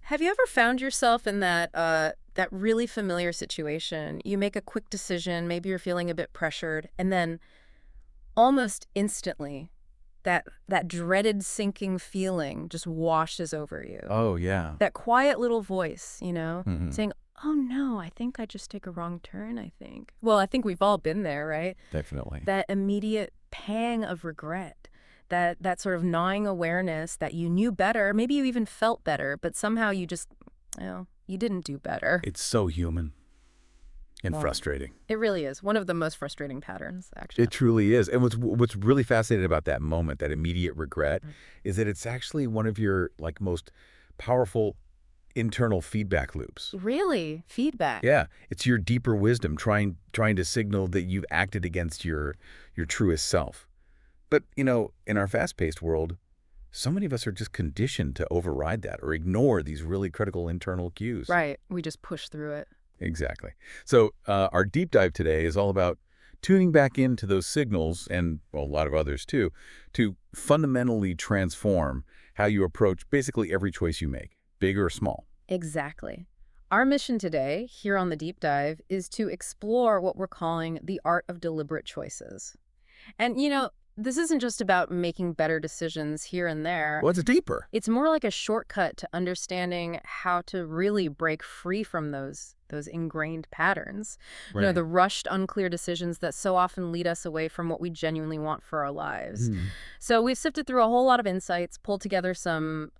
Have you ever found yourself in that really familiar situation? You make a quick decision, maybe you're feeling a bit pressured, and then almost instantly, that dreaded sinking feeling just washes over you. Oh, yeah. That quiet little voice, Hmm. saying, "Oh no, I think I just took a wrong turn, I think." Well, I think we've all been there, right? Definitely. That immediate pang of regret, that sort of gnawing awareness that you knew better, maybe you even felt better, but somehow you just, you didn't do better. It's so human and Well, frustrating. it really is one of the most frustrating patterns, actually. It truly is. And what's really fascinating about that moment, that immediate regret, is that it's actually one of your most powerful internal feedback loops. Really? Feedback. Yeah, it's your deeper wisdom trying to signal that you've acted against your truest self. But, in our fast-paced world, so many of us are just conditioned to override that or ignore these really critical internal cues. Right. We just push through it. Exactly. So our deep dive today is all about tuning back into those signals, and well, a lot of others too, to fundamentally transform how you approach basically every choice you make, big or small. Exactly. Our mission today, here on the deep dive, is to explore what we're calling the art of deliberate choices. And, this isn't just about making better decisions here and there. Well, it's deeper. It's more like a shortcut to understanding how to really break free from those ingrained patterns. Right. The rushed, unclear decisions that so often lead us away from what we genuinely want for our lives. Hmm. So we've sifted through a whole lot of insights, pulled together some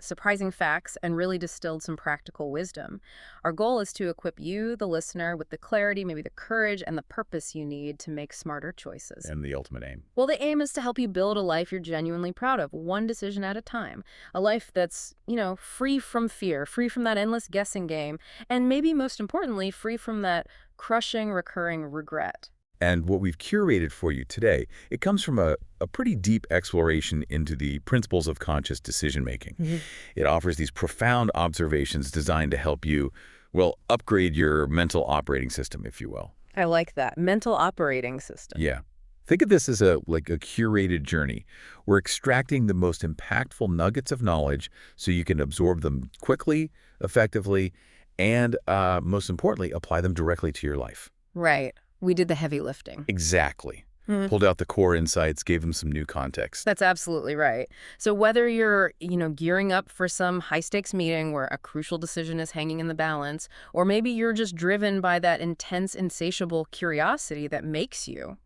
surprising facts, and really distilled some practical wisdom. Our goal is to equip you, the listener, with the clarity, maybe the courage, and the purpose you need to make smarter choices. And the ultimate aim. Well, the aim is to help you build a life you're genuinely proud of, one decision at a time. A life that's, free from fear, free from that endless guessing game, and maybe most importantly, free from that crushing, recurring regret. And what we've curated for you today, it comes from a pretty deep exploration into the principles of conscious decision-making. It offers these profound observations designed to help you, well, upgrade your mental operating system, if you will. I like that. Mental operating system. Yeah. Think of this as a curated journey. We're extracting the most impactful nuggets of knowledge so you can absorb them quickly, effectively, and most importantly, apply them directly to your life. Right. We did the heavy lifting. Exactly. Hmm. Pulled out the core insights, gave them some new context. That's absolutely right. So whether you're, gearing up for some high-stakes meeting where a crucial decision is hanging in the balance, or maybe you're just driven by that intense, insatiable curiosity that makes you,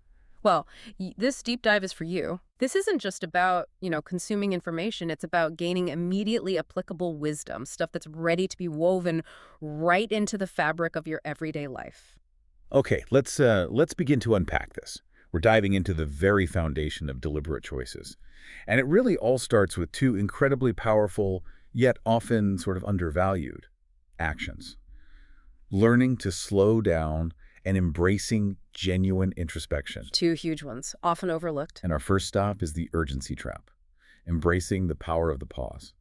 well, this deep dive is for you. This isn't just about, consuming information. It's about gaining immediately applicable wisdom, stuff that's ready to be woven right into the fabric of your everyday life. Okay, let's begin to unpack this. We're diving into the very foundation of deliberate choices. And it really all starts with two incredibly powerful, yet often sort of undervalued actions. Learning to slow down and embracing genuine introspection. Two huge ones, often overlooked. And our first stop is the urgency trap, embracing the power of the pause.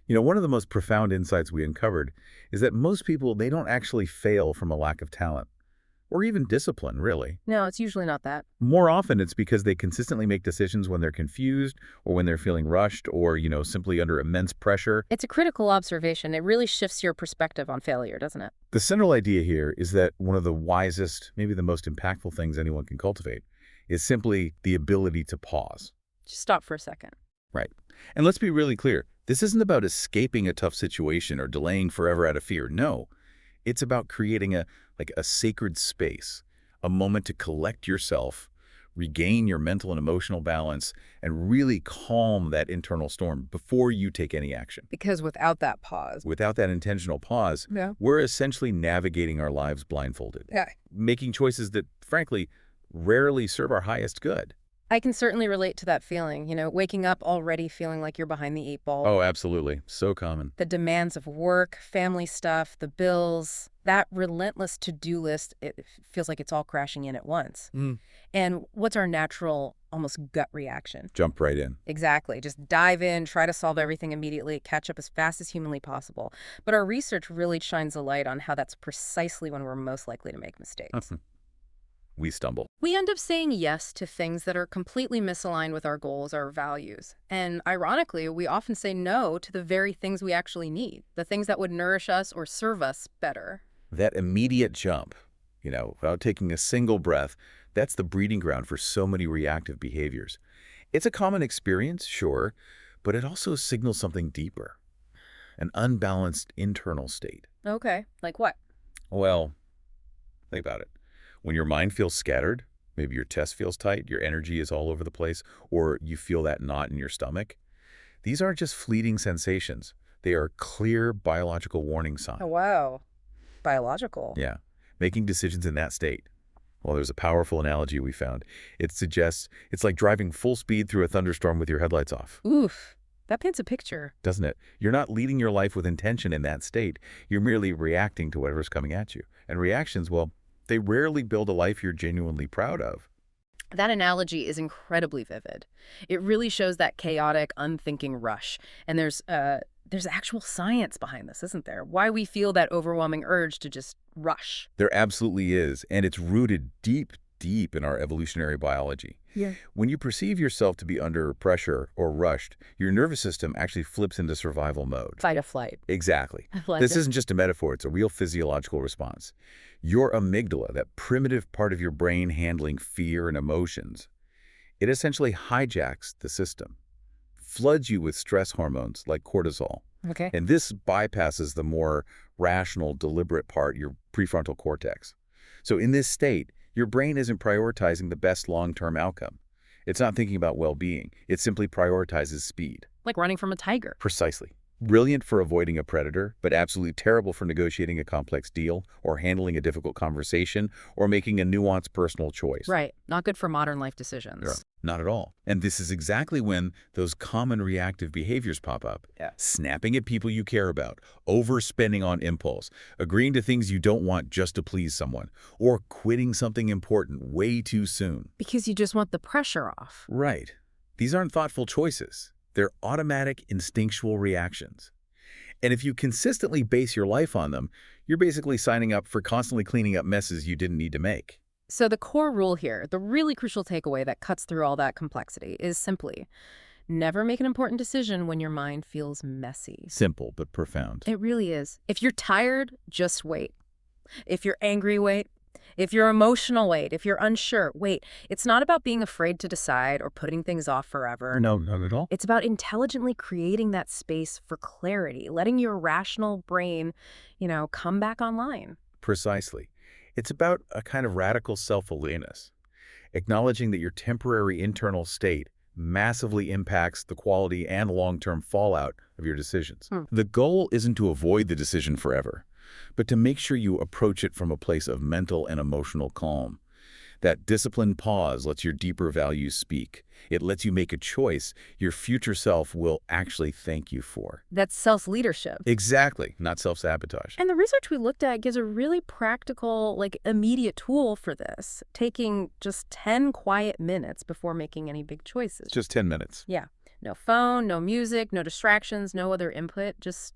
One of the most profound insights we uncovered is that most people, they don't actually fail from a lack of talent or even discipline, really. No, it's usually not that. More often, it's because they consistently make decisions when they're confused or when they're feeling rushed or, simply under immense pressure. It's a critical observation. It really shifts your perspective on failure, doesn't it? The central idea here is that one of the wisest, maybe the most impactful things anyone can cultivate is simply the ability to pause. Just stop for a second. Right. And let's be really clear. This isn't about escaping a tough situation or delaying forever out of fear. No. It's about creating a sacred space, a moment to collect yourself, regain your mental and emotional balance, and really calm that internal storm before you take any action. Because without that pause. Without that intentional pause, Yeah. we're essentially navigating our lives blindfolded, Yeah. making choices that, frankly, rarely serve our highest good. I can certainly relate to that feeling, waking up already feeling like you're behind the eight ball. Oh, absolutely. So common. The demands of work, family stuff, the bills, that relentless to-do list, it feels like it's all crashing in at once. And what's our natural, almost gut reaction? Jump right in. Exactly. Just dive in, try to solve everything immediately, catch up as fast as humanly possible. But our research really shines a light on how that's precisely when we're most likely to make mistakes. we stumble. We end up saying yes to things that are completely misaligned with our goals or values. And ironically, we often say no to the very things we actually need, the things that would nourish us or serve us better. That immediate jump, without taking a single breath, that's the breeding ground for so many reactive behaviors. It's a common experience, sure, but it also signals something deeper, an unbalanced internal state. Okay, like what? Well, think about it. When your mind feels scattered, maybe your chest feels tight, your energy is all over the place, or you feel that knot in your stomach, these aren't just fleeting sensations. They are clear biological warning signs. Oh, wow. Biological. Yeah, making decisions in that state. Well, there's a powerful analogy we found. It suggests it's like driving full speed through a thunderstorm with your headlights off. Oof, that paints a picture. Doesn't it? You're not leading your life with intention in that state. You're merely reacting to whatever's coming at you. And reactions, well, they rarely build a life you're genuinely proud of. That analogy is incredibly vivid. It really shows that chaotic, unthinking rush. And there's actual science behind this, isn't there? Why we feel that overwhelming urge to just rush. There absolutely is, and it's rooted deep, deep in our evolutionary biology. Yeah. When you perceive yourself to be under pressure or rushed, your nervous system actually flips into survival mode. Fight or flight. Exactly. Like This isn't just a metaphor, it's a real physiological response. Your amygdala, that primitive part of your brain handling fear and emotions, it essentially hijacks the system, floods you with stress hormones like cortisol. Okay. And this bypasses the more rational, deliberate part, your prefrontal cortex. So in this state, your brain isn't prioritizing the best long-term outcome. It's not thinking about well-being. It simply prioritizes speed. Like running from a tiger. Precisely. Brilliant for avoiding a predator, but absolutely terrible for negotiating a complex deal or handling a difficult conversation or making a nuanced personal choice. Right. Not good for modern life decisions. Yeah, not at all. And this is exactly when those common reactive behaviors pop up. Yeah. Snapping at people you care about, overspending on impulse, agreeing to things you don't want just to please someone, or quitting something important way too soon. Because you just want the pressure off. Right. These aren't thoughtful choices. They're automatic, instinctual reactions. And if you consistently base your life on them, you're basically signing up for constantly cleaning up messes you didn't need to make. So the core rule here, the really crucial takeaway that cuts through all that complexity is simply, never make an important decision when your mind feels messy. Simple but profound. It really is. If you're tired, just wait. If you're angry, wait. If you're emotional, wait. If you're unsure, wait. It's not about being afraid to decide or putting things off forever. No, not at all. It's about intelligently creating that space for clarity, letting your rational brain, come back online. Precisely. It's about a kind of radical self-awareness, acknowledging that your temporary internal state massively impacts the quality and long-term fallout of your decisions. The goal isn't to avoid the decision forever, but to make sure you approach it from a place of mental and emotional calm. That disciplined pause lets your deeper values speak. It lets you make a choice your future self will actually thank you for. That's self-leadership. Exactly, not self-sabotage. And the research we looked at gives a really practical, immediate tool for this, taking just 10 quiet minutes before making any big choices. Just 10 minutes. Yeah. No phone, no music, no distractions, no other input, just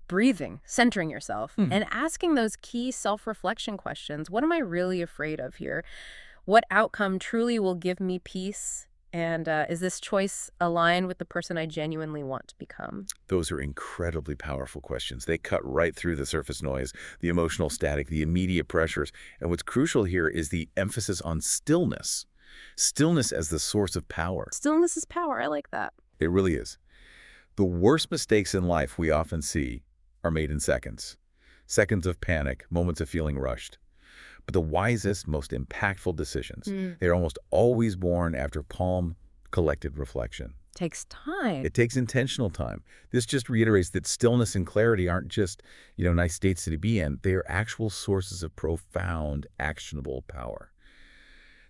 breathing, centering yourself, and asking those key self-reflection questions. What am I really afraid of here? What outcome truly will give me peace? And is this choice aligned with the person I genuinely want to become? Those are incredibly powerful questions. They cut right through the surface noise, the emotional static, the immediate pressures. And what's crucial here is the emphasis on stillness. Stillness as the source of power. Stillness is power. I like that. It really is. The worst mistakes in life we often see are made in seconds. Seconds of panic, moments of feeling rushed. But the wisest, most impactful decisions, they're almost always born after calm, collected reflection. Takes time. It takes intentional time. This just reiterates that stillness and clarity aren't just, nice states to be in. They are actual sources of profound, actionable power.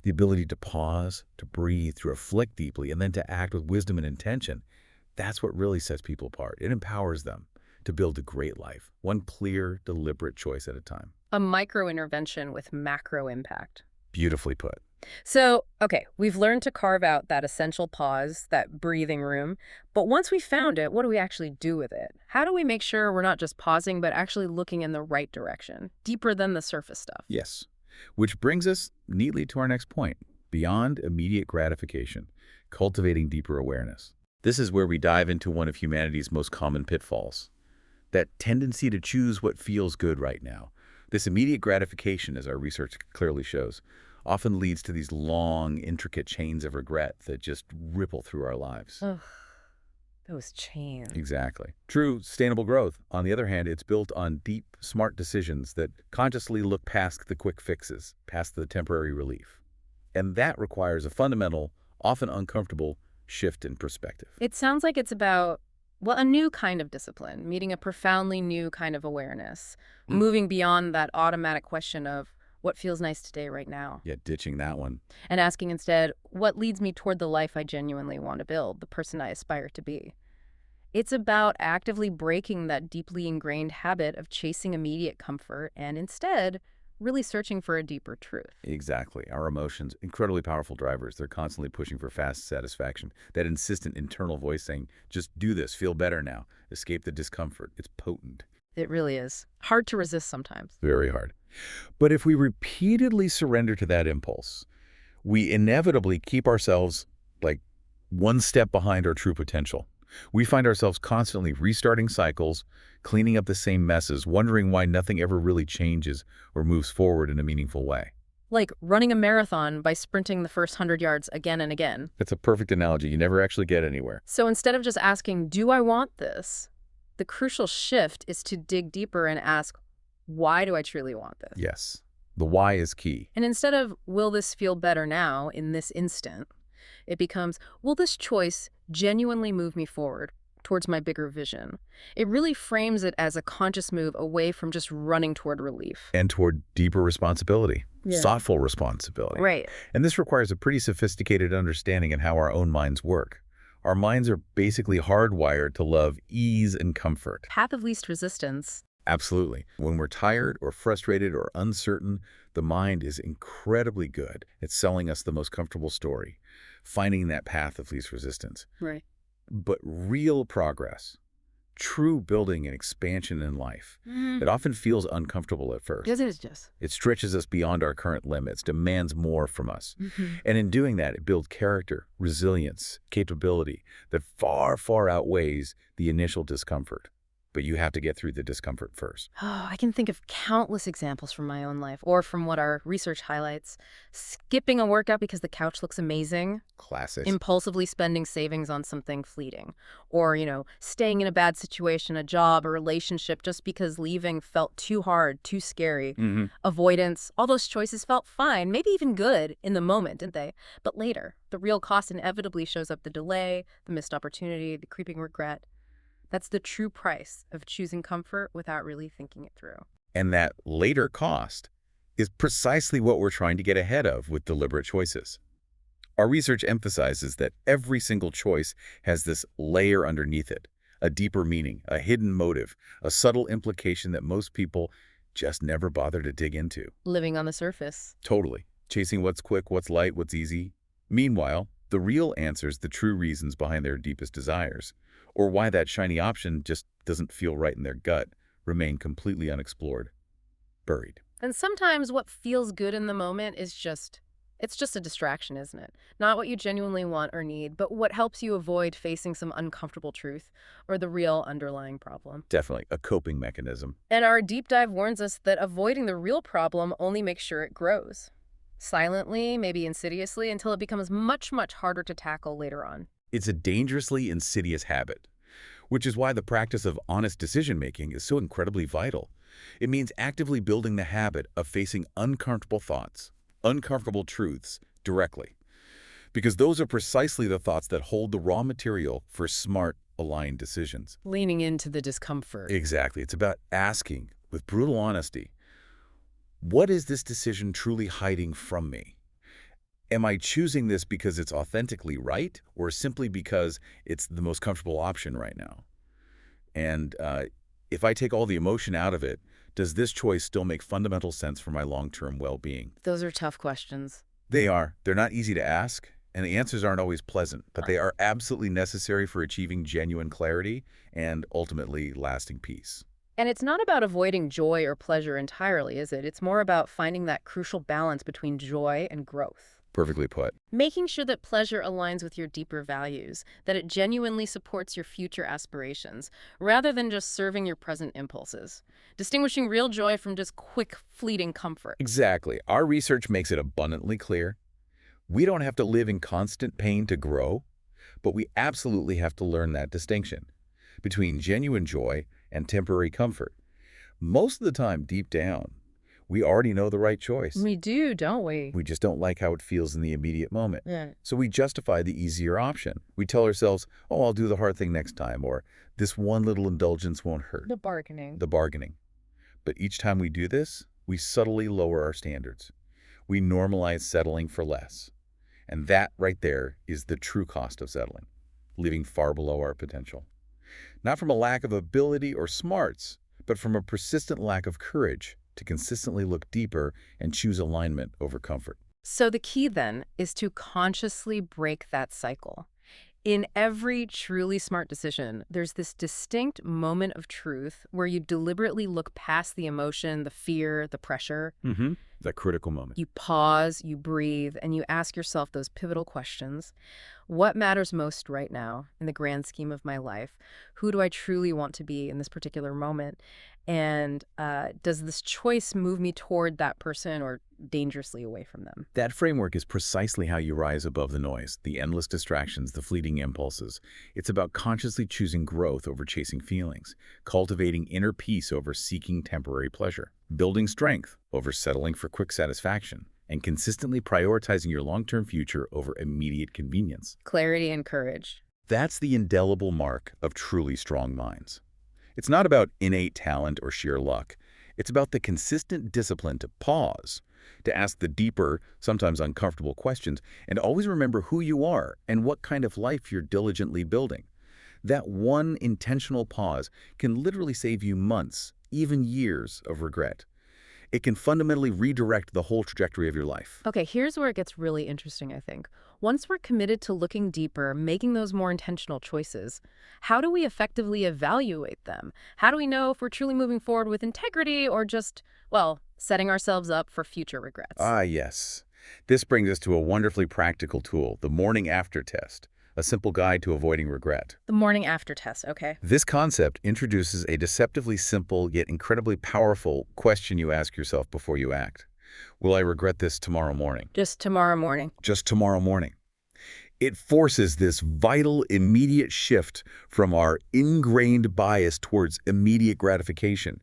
The ability to pause, to breathe, to reflect deeply, and then to act with wisdom and intention, that's what really sets people apart. It empowers them to build a great life, one clear, deliberate choice at a time. A micro-intervention with macro impact. Beautifully put. So, okay, we've learned to carve out that essential pause, that breathing room. But once we found it, what do we actually do with it? How do we make sure we're not just pausing, but actually looking in the right direction, deeper than the surface stuff? Yes. Which brings us neatly to our next point, beyond immediate gratification, cultivating deeper awareness. This is where we dive into one of humanity's most common pitfalls, that tendency to choose what feels good right now. This immediate gratification, as our research clearly shows, often leads to these long, intricate chains of regret that just ripple through our lives. Ugh, those chains. Exactly. True, sustainable growth, on the other hand, it's built on deep, smart decisions that consciously look past the quick fixes, past the temporary relief. And that requires a fundamental, often uncomfortable, shift in perspective. It sounds like it's about, well, a new kind of discipline, meeting a profoundly new kind of awareness, moving beyond that automatic question of what feels nice today right now, Yet ditching that one. and asking instead, what leads me toward the life I genuinely want to build, the person I aspire to be. It's about actively breaking that deeply ingrained habit of chasing immediate comfort and instead really searching for a deeper truth. Exactly. Our emotions, incredibly powerful drivers. They're constantly pushing for fast satisfaction. That insistent internal voice saying, just do this, feel better now, escape the discomfort. It's potent. It really is. Hard to resist sometimes. Very hard. But if we repeatedly surrender to that impulse, we inevitably keep ourselves like one step behind our true potential. We find ourselves constantly restarting cycles, cleaning up the same messes, wondering why nothing ever really changes or moves forward in a meaningful way. Like running a marathon by sprinting the first 100 yards again and again. That's a perfect analogy. You never actually get anywhere. So instead of just asking, do I want this? The crucial shift is to dig deeper and ask, why do I truly want this? Yes. The why is key. And instead of, will this feel better now in this instant, it becomes, will this choice genuinely move me forward towards my bigger vision? It really frames it as a conscious move away from just running toward relief. And toward deeper responsibility, Yeah. thoughtful responsibility. Right. And this requires a pretty sophisticated understanding in how our own minds work. Our minds are basically hardwired to love ease and comfort. Path of least resistance. Absolutely. When we're tired or frustrated or uncertain, the mind is incredibly good at selling us the most comfortable story, finding that path of least resistance. Right. But real progress, true building and expansion in life, it often feels uncomfortable at first. Yes, it is just. It stretches us beyond our current limits, demands more from us. And in doing that, it builds character, resilience, capability that far, far outweighs the initial discomfort. But you have to get through the discomfort first. Oh, I can think of countless examples from my own life or from what our research highlights. Skipping a workout because the couch looks amazing. Classic. Impulsively spending savings on something fleeting. Or, staying in a bad situation, a job, a relationship, just because leaving felt too hard, too scary. Avoidance, all those choices felt fine, maybe even good in the moment, didn't they? But later, the real cost inevitably shows up: the delay, the missed opportunity, the creeping regret. That's the true price of choosing comfort without really thinking it through. And that later cost is precisely what we're trying to get ahead of with deliberate choices. Our research emphasizes that every single choice has this layer underneath it, a deeper meaning, a hidden motive, a subtle implication that most people just never bother to dig into. Living on the surface. Totally. Chasing what's quick, what's light, what's easy. Meanwhile, the real answers, the true reasons behind their deepest desires, or why that shiny option just doesn't feel right in their gut, remain completely unexplored, buried. And sometimes what feels good in the moment is it's just a distraction, isn't it? Not what you genuinely want or need, but what helps you avoid facing some uncomfortable truth or the real underlying problem. Definitely a coping mechanism. And our deep dive warns us that avoiding the real problem only makes sure it grows. Silently, maybe insidiously, until it becomes much, much harder to tackle later on. It's a dangerously insidious habit, which is why the practice of honest decision-making is so incredibly vital. It means actively building the habit of facing uncomfortable thoughts, uncomfortable truths directly, because those are precisely the thoughts that hold the raw material for smart, aligned decisions. Leaning into the discomfort. Exactly. It's about asking, with brutal honesty, what is this decision truly hiding from me? Am I choosing this because it's authentically right, or simply because it's the most comfortable option right now? And if I take all the emotion out of it, does this choice still make fundamental sense for my long-term well-being? Those are tough questions. They are. They're not easy to ask, and the answers aren't always pleasant, but they are absolutely necessary for achieving genuine clarity and ultimately lasting peace. And it's not about avoiding joy or pleasure entirely, is it? It's more about finding that crucial balance between joy and growth. Perfectly put. Making sure that pleasure aligns with your deeper values, that it genuinely supports your future aspirations, rather than just serving your present impulses. Distinguishing real joy from just quick, fleeting comfort. Exactly. Our research makes it abundantly clear. We don't have to live in constant pain to grow, but we absolutely have to learn that distinction between genuine joy and temporary comfort. Most of the time, deep down, we already know the right choice. We do, don't we? We just don't like how it feels in the immediate moment. Yeah. So we justify the easier option. We tell ourselves, oh, I'll do the hard thing next time, or this one little indulgence won't hurt. The bargaining. The bargaining. But each time we do this, we subtly lower our standards. We normalize settling for less. And that right there is the true cost of settling, living far below our potential. Not from a lack of ability or smarts, but from a persistent lack of courage to consistently look deeper and choose alignment over comfort. So the key then is to consciously break that cycle. In every truly smart decision, there's this distinct moment of truth where you deliberately look past the emotion, the fear, the pressure. That critical moment. You pause, you breathe, and you ask yourself those pivotal questions. What matters most right now in the grand scheme of my life? Who do I truly want to be in this particular moment? And does this choice move me toward that person or dangerously away from them? That framework is precisely how you rise above the noise, the endless distractions, the fleeting impulses. It's about consciously choosing growth over chasing feelings, cultivating inner peace over seeking temporary pleasure, building strength over settling for quick satisfaction, and consistently prioritizing your long-term future over immediate convenience. Clarity and courage. That's the indelible mark of truly strong minds. It's not about innate talent or sheer luck. It's about the consistent discipline to pause, to ask the deeper, sometimes uncomfortable questions, and always remember who you are and what kind of life you're diligently building. That one intentional pause can literally save you months, even years of regret. It can fundamentally redirect the whole trajectory of your life. Okay, here's where it gets really interesting, I think. Once we're committed to looking deeper, making those more intentional choices, how do we effectively evaluate them? How do we know if we're truly moving forward with integrity or just, well, setting ourselves up for future regrets? Ah, yes. This brings us to a wonderfully practical tool, the morning after test, a simple guide to avoiding regret. The morning after test, okay. This concept introduces a deceptively simple yet incredibly powerful question you ask yourself before you act. Will I regret this tomorrow morning? Just tomorrow morning. Just tomorrow morning. It forces this vital, immediate shift from our ingrained bias towards immediate gratification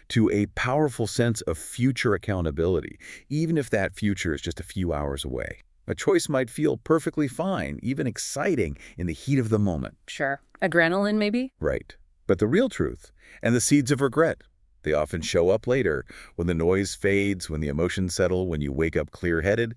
to a powerful sense of future accountability, even if that future is just a few hours away. A choice might feel perfectly fine, even exciting in the heat of the moment. Sure. Adrenaline, maybe? Right. But the real truth, and the seeds of regret, they often show up later, when the noise fades, when the emotions settle, when you wake up clear-headed.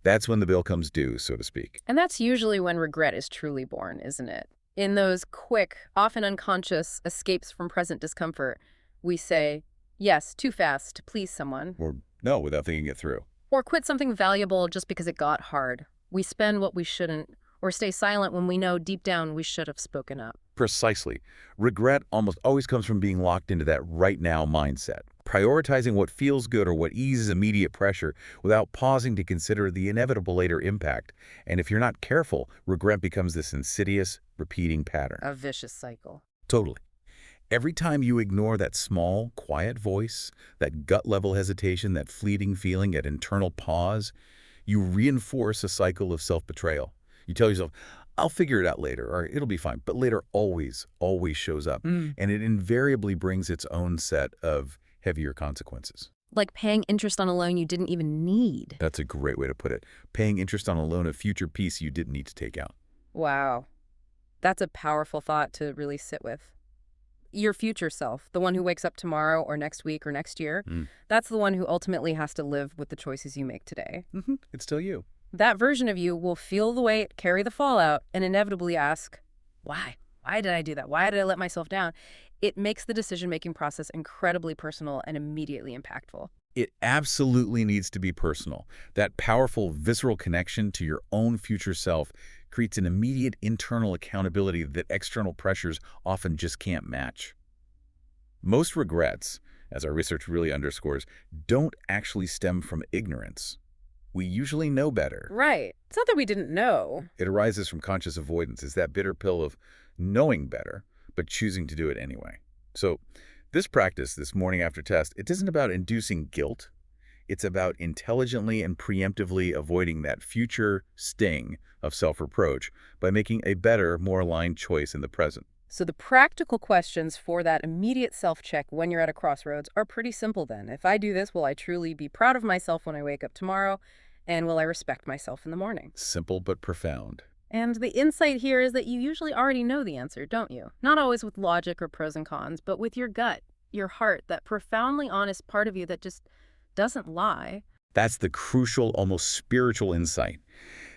That's when the bill comes due, so to speak. And that's usually when regret is truly born, isn't it? In those quick, often unconscious escapes from present discomfort, we say, yes, too fast to please someone. Or no, without thinking it through. Or quit something valuable just because it got hard. We spend what we shouldn't, or stay silent when we know deep down we should have spoken up. Precisely. Regret almost always comes from being locked into that right-now mindset, prioritizing what feels good or what eases immediate pressure without pausing to consider the inevitable later impact. And if you're not careful, regret becomes this insidious, repeating pattern. A vicious cycle. Totally. Every time you ignore that small, quiet voice, that gut-level hesitation, that fleeting feeling, that internal pause, you reinforce a cycle of self-betrayal. You tell yourself, I'll figure it out later, or it'll be fine. But later always, always shows up. And it invariably brings its own set of heavier consequences. Like paying interest on a loan you didn't even need. That's a great way to put it. Paying interest on a loan of future peace you didn't need to take out. Wow. That's a powerful thought to really sit with. Your future self, the one who wakes up tomorrow or next week or next year, that's the one who ultimately has to live with the choices you make today. It's still you. That version of you will feel the weight, carry the fallout, and inevitably ask, why? Why did I do that? Why did I let myself down? It makes the decision-making process incredibly personal and immediately impactful. It absolutely needs to be personal. That powerful, visceral connection to your own future self creates an immediate internal accountability that external pressures often just can't match. Most regrets, as our research really underscores, don't actually stem from ignorance. We usually know better. Right. It's not that we didn't know. It arises from conscious avoidance. It's that bitter pill of knowing better, but choosing to do it anyway. So this practice, this morning after test, it isn't about inducing guilt. It's about intelligently and preemptively avoiding that future sting of self-reproach by making a better, more aligned choice in the present. So the practical questions for that immediate self-check when you're at a crossroads are pretty simple then. If I do this, will I truly be proud of myself when I wake up tomorrow? And will I respect myself in the morning? Simple but profound. And the insight here is that you usually already know the answer, don't you? Not always with logic or pros and cons, but with your gut, your heart, that profoundly honest part of you that just doesn't lie. That's the crucial, almost spiritual insight.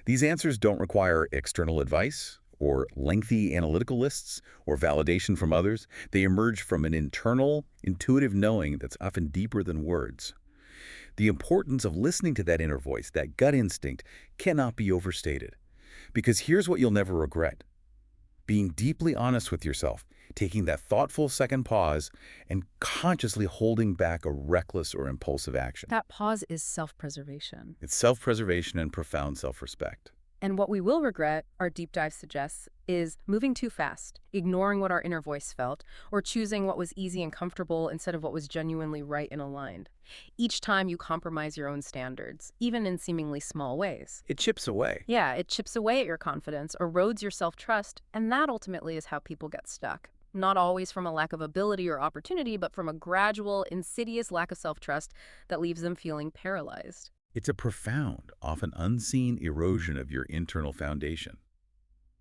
These answers don't require external advice or lengthy analytical lists or validation from others. They emerge from an internal, intuitive knowing that's often deeper than words. The importance of listening to that inner voice, that gut instinct, cannot be overstated. Because here's what you'll never regret: being deeply honest with yourself, taking that thoughtful second pause, and consciously holding back a reckless or impulsive action. That pause is self-preservation. It's self-preservation and profound self-respect. And what we will regret, our deep dive suggests, is moving too fast, ignoring what our inner voice felt, or choosing what was easy and comfortable instead of what was genuinely right and aligned. Each time you compromise your own standards, even in seemingly small ways. It chips away. Yeah, it chips away at your confidence, erodes your self-trust, and that ultimately is how people get stuck. Not always from a lack of ability or opportunity, but from a gradual, insidious lack of self-trust that leaves them feeling paralyzed. It's a profound, often unseen erosion of your internal foundation.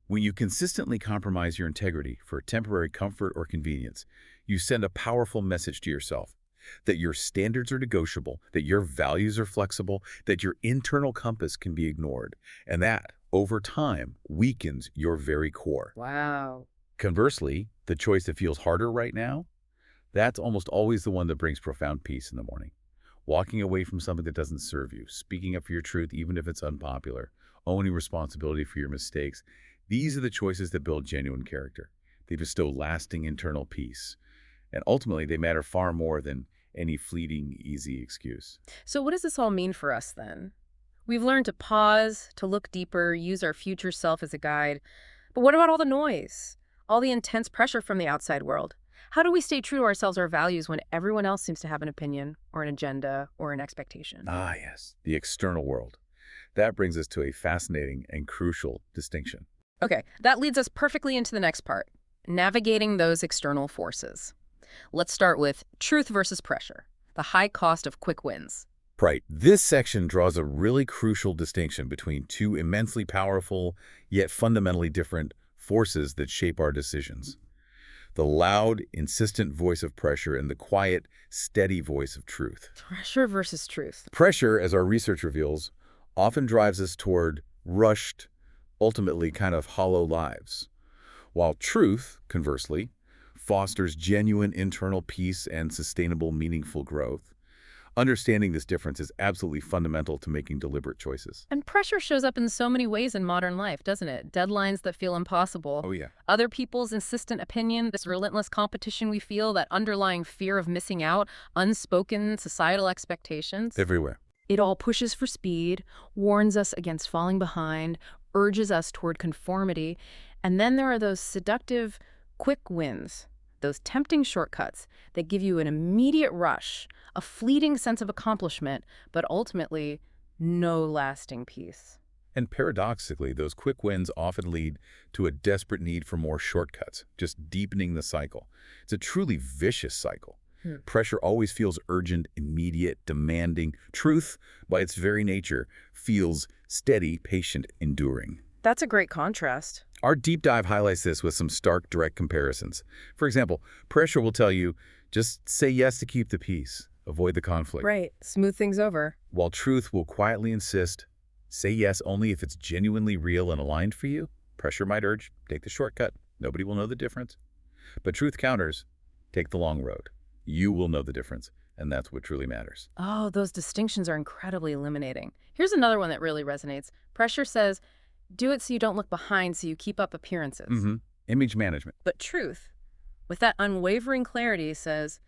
When you consistently compromise your integrity for temporary comfort or convenience, you send a powerful message to yourself that your standards are negotiable, that your values are flexible, that your internal compass can be ignored, and that, over time, weakens your very core. Wow. Conversely, the choice that feels harder right now, that's almost always the one that brings profound peace in the morning. Walking away from something that doesn't serve you, speaking up for your truth even if it's unpopular, owning responsibility for your mistakes. These are the choices that build genuine character. They bestow lasting internal peace. And ultimately, they matter far more than any fleeting, easy excuse. So what does this all mean for us then? We've learned to pause, to look deeper, use our future self as a guide. But what about all the noise? All the intense pressure from the outside world? How do we stay true to ourselves, our values, when everyone else seems to have an opinion or an agenda or an expectation? Ah, yes, the external world. That brings us to a fascinating and crucial distinction. Okay, that leads us perfectly into the next part, navigating those external forces. Let's start with truth versus pressure, the high cost of quick wins. Right. This section draws a really crucial distinction between two immensely powerful, yet fundamentally different forces that shape our decisions. The loud, insistent voice of pressure and the quiet, steady voice of truth. Pressure versus truth. Pressure, as our research reveals, often drives us toward rushed, ultimately kind of hollow lives, while truth, conversely, fosters genuine internal peace and sustainable, meaningful growth. Understanding this difference is absolutely fundamental to making deliberate choices. And pressure shows up in so many ways in modern life, doesn't it? Deadlines that feel impossible. Oh, yeah. Other people's insistent opinion, this relentless competition we feel, that underlying fear of missing out, unspoken societal expectations. Everywhere. It all pushes for speed, warns us against falling behind, urges us toward conformity. And then there are those seductive, quick wins, those tempting shortcuts that give you an immediate rush, a fleeting sense of accomplishment, but ultimately no lasting peace. And paradoxically, those quick wins often lead to a desperate need for more shortcuts, just deepening the cycle. It's a truly vicious cycle. Pressure always feels urgent, immediate, demanding. Truth, by its very nature, feels steady, patient, enduring. That's a great contrast. Our deep dive highlights this with some stark, direct comparisons. For example, pressure will tell you, just say yes to keep the peace, avoid the conflict. Right, smooth things over. While truth will quietly insist, say yes only if it's genuinely real and aligned for you. Pressure might urge, take the shortcut. Nobody will know the difference. But truth counters, take the long road. You will know the difference, and that's what truly matters. Oh, those distinctions are incredibly illuminating. Here's another one that really resonates. Pressure says, do it so you don't look behind, so you keep up appearances. Image management. But truth, With that unwavering clarity says,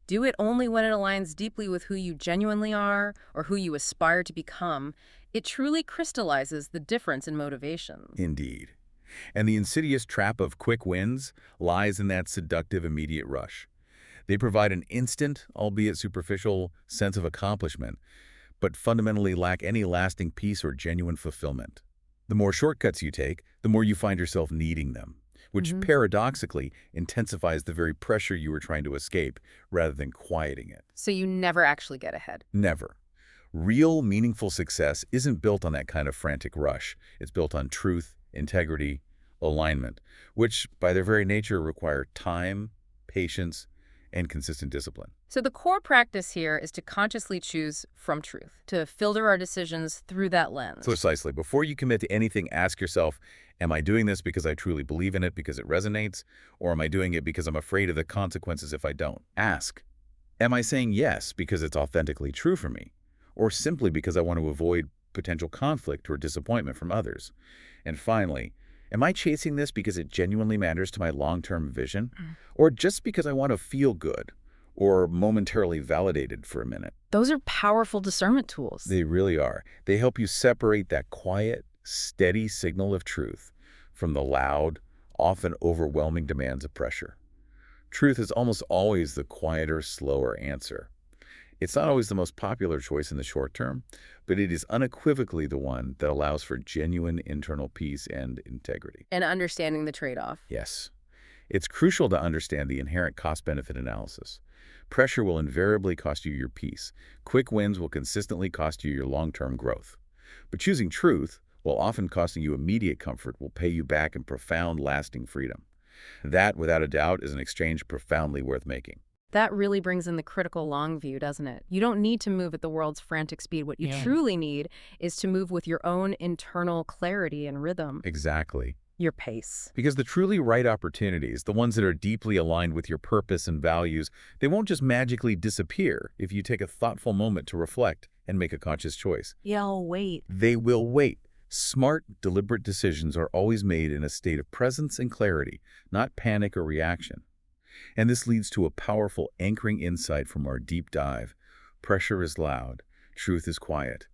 do it only when it aligns deeply with who you genuinely are or who you aspire to become. It truly crystallizes the difference in motivations. Indeed. And the insidious trap of quick wins lies in that seductive immediate rush. They provide an instant, albeit superficial, sense of accomplishment, but fundamentally lack any lasting peace or genuine fulfillment. The more shortcuts you take, the more you find yourself needing them, which hmm paradoxically intensifies the very pressure you were trying to escape rather than quieting it. So you never actually get ahead. Never. Real, meaningful success isn't built on that kind of frantic rush. It's built on truth, integrity, alignment, which by their very nature require time, patience, and consistent discipline. So the core practice here is to consciously choose from truth, to filter our decisions through that lens. Precisely. Before you commit to anything, ask yourself, am I doing this because I truly believe in it, because it resonates, or am I doing it because I'm afraid of the consequences if I don't? Ask, am I saying yes because it's authentically true for me, or simply because I want to avoid potential conflict or disappointment from others? And finally, am I chasing this because it genuinely matters to my long-term vision, or just because I want to feel good or momentarily validated for a minute? Those are powerful discernment tools. They really are. They help you separate that quiet, steady signal of truth from the loud, often overwhelming demands of pressure. Truth is almost always the quieter, slower answer. It's not always the most popular choice in the short term, but it is unequivocally the one that allows for genuine internal peace and integrity. And understanding the trade-off. Yes. It's crucial to understand the inherent cost-benefit analysis. Pressure will invariably cost you your peace. Quick wins will consistently cost you your long-term growth. But choosing truth, while often costing you immediate comfort, will pay you back in profound, lasting freedom. That, without a doubt, is an exchange profoundly worth making. That really brings in the critical long view, doesn't it? You don't need to move at the world's frantic speed. What you truly need is to move with your own internal clarity and rhythm, Exactly. your pace. Because the truly right opportunities, the ones that are deeply aligned with your purpose and values, they won't just magically disappear if you take a thoughtful moment to reflect and make a conscious choice. Yeah, I'll wait. They will wait. Smart, deliberate decisions are always made in a state of presence and clarity, not panic or reaction. And this leads to a powerful anchoring insight from our deep dive. Pressure is loud, truth is quiet.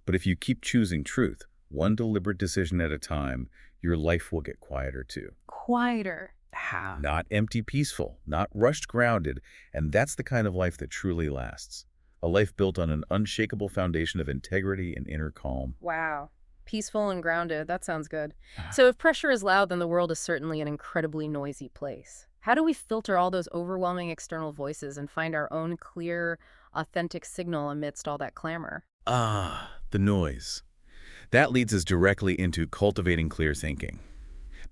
But if you keep choosing truth, one deliberate decision at a time, your life will get quieter too. Quieter. How? Not empty peaceful, not rushed grounded, and that's the kind of life that truly lasts. A life built on an unshakable foundation of integrity and inner calm. Wow. Peaceful and grounded. That sounds good. So if pressure is loud, then the world is certainly an incredibly noisy place. How do we filter all those overwhelming external voices and find our own clear, authentic signal amidst all that clamor? The noise. That leads us directly into cultivating clear thinking.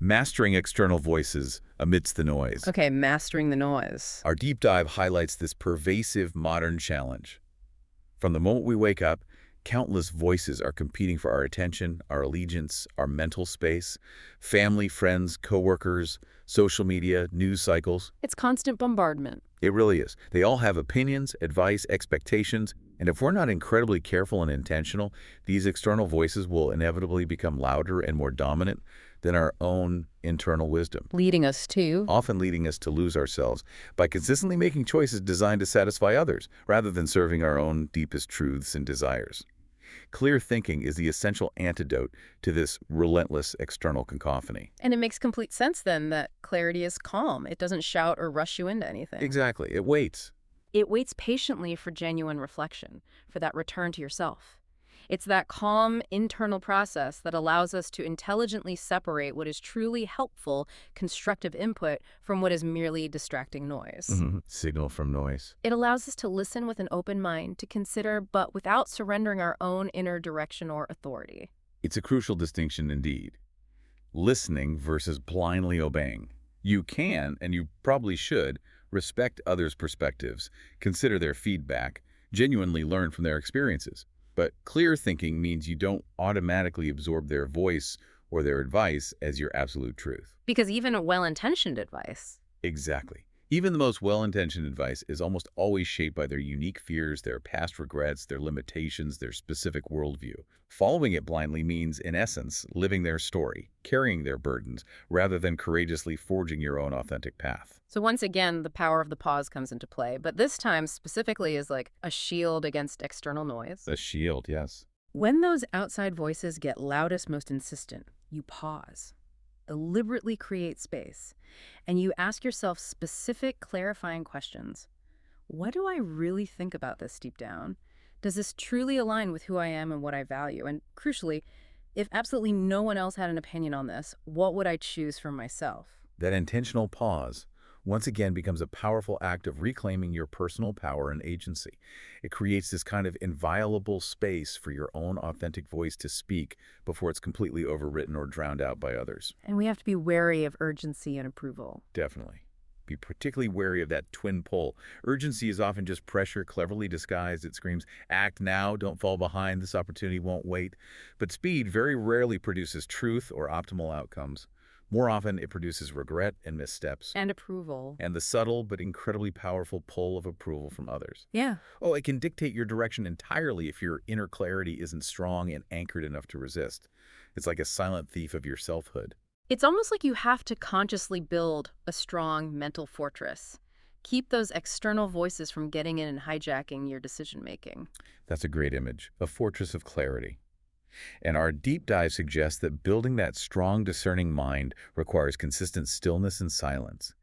Mastering external voices amidst the noise. Okay, mastering the noise. Our deep dive highlights this pervasive modern challenge. From the moment we wake up, countless voices are competing for our attention, our allegiance, our mental space. Family, friends, coworkers, social media, news cycles. It's constant bombardment. It really is. They all have opinions, advice, expectations, and if we're not incredibly careful and intentional, these external voices will inevitably become louder and more dominant than our own internal wisdom, Leading us to. often leading us to lose ourselves by consistently making choices designed to satisfy others rather than serving our own deepest truths and desires. Clear thinking is the essential antidote to this relentless external cacophony. And it makes complete sense then that clarity is calm. It doesn't shout or rush you into anything. Exactly. It waits. It waits patiently for genuine reflection, for that return to yourself. It's that calm internal process that allows us to intelligently separate what is truly helpful, constructive input from what is merely distracting noise. Signal from noise. It allows us to listen with an open mind, to consider, but without surrendering our own inner direction or authority. It's a crucial distinction indeed. Listening versus blindly obeying. You can, and you probably should, respect others' perspectives, consider their feedback, genuinely learn from their experiences. But clear thinking means you don't automatically absorb their voice or their advice as your absolute truth. Because even a well-intentioned advice. Exactly. Even the most well-intentioned advice is almost always shaped by their unique fears, their past regrets, their limitations, their specific worldview. Following it blindly means, in essence, living their story, carrying their burdens, rather than courageously forging your own authentic path. So once again, the power of the pause comes into play, but this time specifically is like a shield against external noise. A shield, yes. When those outside voices get loudest, most insistent, you pause, deliberately create space, and you ask yourself specific, clarifying questions. What do I really think about this deep down? Does this truly align with who I am and what I value? And crucially, if absolutely no one else had an opinion on this, what would I choose for myself? That intentional pause once again becomes a powerful act of reclaiming your personal power and agency. It creates this kind of inviolable space for your own authentic voice to speak before it's completely overwritten or drowned out by others. And we have to be wary of urgency and approval. Definitely. Be particularly wary of that twin pull. Urgency is often just pressure, cleverly disguised. It screams, act now, don't fall behind, this opportunity won't wait. But speed very rarely produces truth or optimal outcomes. More often, it produces regret and missteps, And approval. and the subtle but incredibly powerful pull of approval from others. Yeah. Oh, it can dictate your direction entirely if your inner clarity isn't strong and anchored enough to resist. It's like a silent thief of your selfhood. It's almost like you have to consciously build a strong mental fortress. Keep those external voices from getting in and hijacking your decision-making. That's a great image, a fortress of clarity. And our deep dive suggests that building that strong, discerning mind requires consistent stillness and silence,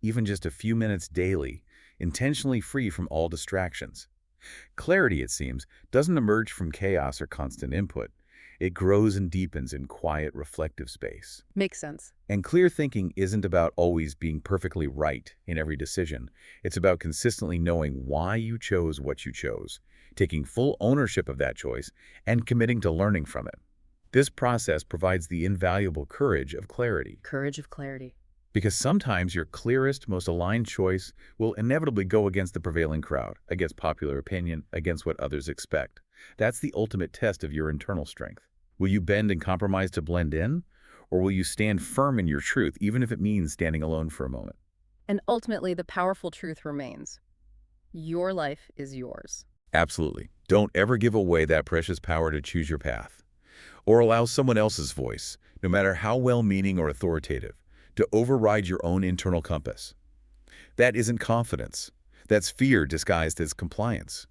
even just a few minutes daily, intentionally free from all distractions. Clarity, it seems, doesn't emerge from chaos or constant input. It grows and deepens in quiet, reflective space. Makes sense. And clear thinking isn't about always being perfectly right in every decision. It's about consistently knowing why you chose what you chose, taking full ownership of that choice, and committing to learning from it. This process provides the invaluable courage of clarity. Courage of clarity. Because sometimes your clearest, most aligned choice will inevitably go against the prevailing crowd, against popular opinion, against what others expect. That's the ultimate test of your internal strength. Will you bend and compromise to blend in? Or will you stand firm in your truth, even if it means standing alone for a moment? And ultimately, the powerful truth remains. Your life is yours. Absolutely. Don't ever give away that precious power to choose your path, or allow someone else's voice, no matter how well-meaning or authoritative, to override your own internal compass. That isn't confidence. That's fear disguised as compliance.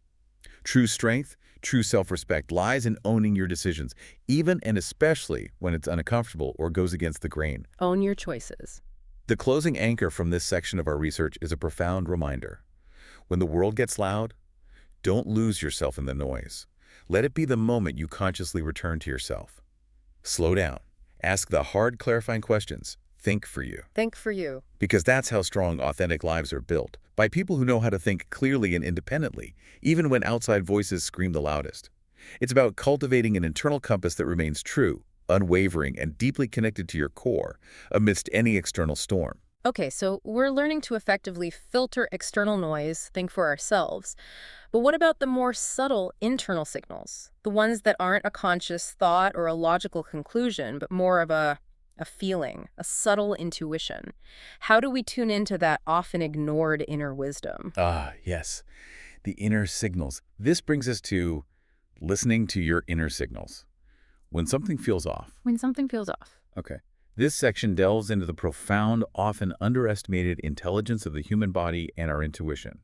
True strength, true self-respect lies in owning your decisions, even and especially when it's uncomfortable or goes against the grain. Own your choices. The closing anchor from this section of our research is a profound reminder. When the world gets loud, don't lose yourself in the noise. Let it be the moment you consciously return to yourself. Slow down. Ask the hard, clarifying questions. Think for you. Think for you. Because that's how strong, authentic lives are built, by people who know how to think clearly and independently, even when outside voices scream the loudest. It's about cultivating an internal compass that remains true, unwavering, and deeply connected to your core amidst any external storm. Okay, so we're learning to effectively filter external noise, think for ourselves. But what about the more subtle internal signals? The ones that aren't a conscious thought or a logical conclusion, but more of a feeling, a subtle intuition. How do we tune into that often ignored inner wisdom? Ah, yes. The inner signals. This brings us to listening to your inner signals. When something feels off. When something feels off. Okay. This section delves into the profound, often underestimated intelligence of the human body and our intuition.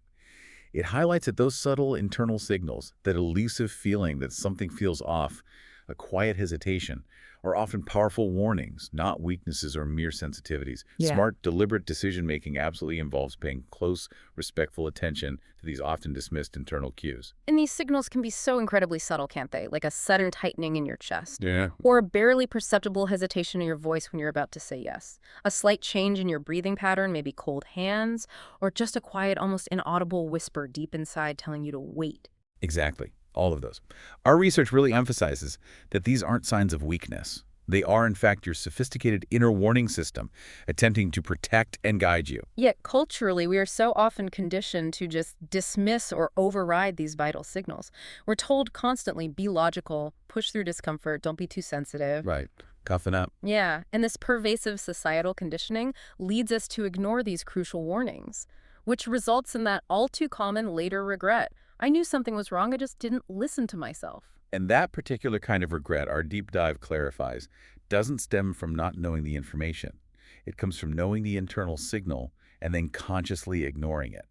It highlights that those subtle internal signals, that elusive feeling that something feels off, a quiet hesitation, are often powerful warnings, not weaknesses or mere sensitivities. Yeah. Smart, deliberate decision-making absolutely involves paying close, respectful attention to these often dismissed internal cues. And these signals can be so incredibly subtle, can't they? Like a sudden tightening in your chest. Yeah. Or a barely perceptible hesitation in your voice when you're about to say yes. A slight change in your breathing pattern, maybe cold hands, or just a quiet, almost inaudible whisper deep inside telling you to wait. Exactly. All of those. Our research really emphasizes that these aren't signs of weakness. They are, in fact, your sophisticated inner warning system attempting to protect and guide you. Yet culturally, we are so often conditioned to just dismiss or override these vital signals. We're told constantly, be logical, push through discomfort, don't be too sensitive. Right. Cuffing up. Yeah, and this pervasive societal conditioning leads us to ignore these crucial warnings. which results in that all too common later regret. I knew something was wrong, I just didn't listen to myself. And that particular kind of regret, our deep dive clarifies, doesn't stem from not knowing the information. It comes from knowing the internal signal and then consciously ignoring it.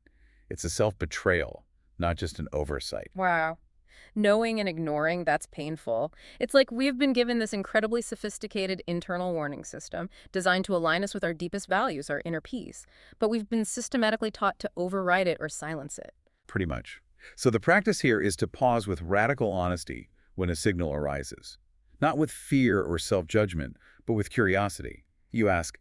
It's a self-betrayal, not just an oversight. Wow. Knowing and ignoring, that's painful. It's like we've been given this incredibly sophisticated internal warning system designed to align us with our deepest values, our inner peace. But we've been systematically taught to override it or silence it. Pretty much. So the practice here is to pause with radical honesty when a signal arises. Not with fear or self-judgment, but with curiosity. You ask,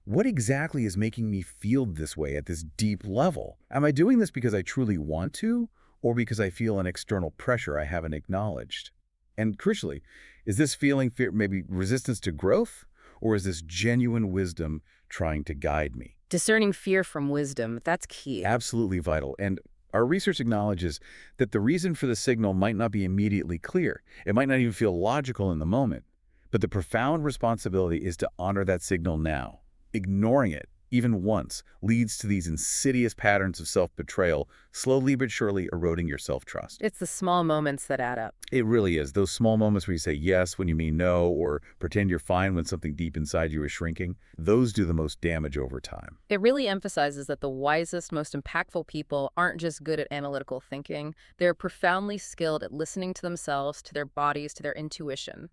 what exactly is making me feel this way at this deep level? Am I doing this because I truly want to, or because I feel an external pressure I haven't acknowledged? And crucially, is this feeling fear, maybe resistance to growth, or is this genuine wisdom trying to guide me? Discerning fear from wisdom, that's key. Absolutely vital. And our research acknowledges that the reason for the signal might not be immediately clear. It might not even feel logical in the moment. But the profound responsibility is to honor that signal now. Ignoring it, even once, leads to these insidious patterns of self-betrayal, slowly but surely eroding your self-trust. It's the small moments that add up. It really is. Those small moments where you say yes when you mean no, or pretend you're fine when something deep inside you is shrinking, those do the most damage over time. It really emphasizes that the wisest, most impactful people aren't just good at analytical thinking. They're profoundly skilled at listening to themselves, to their bodies, to their intuition.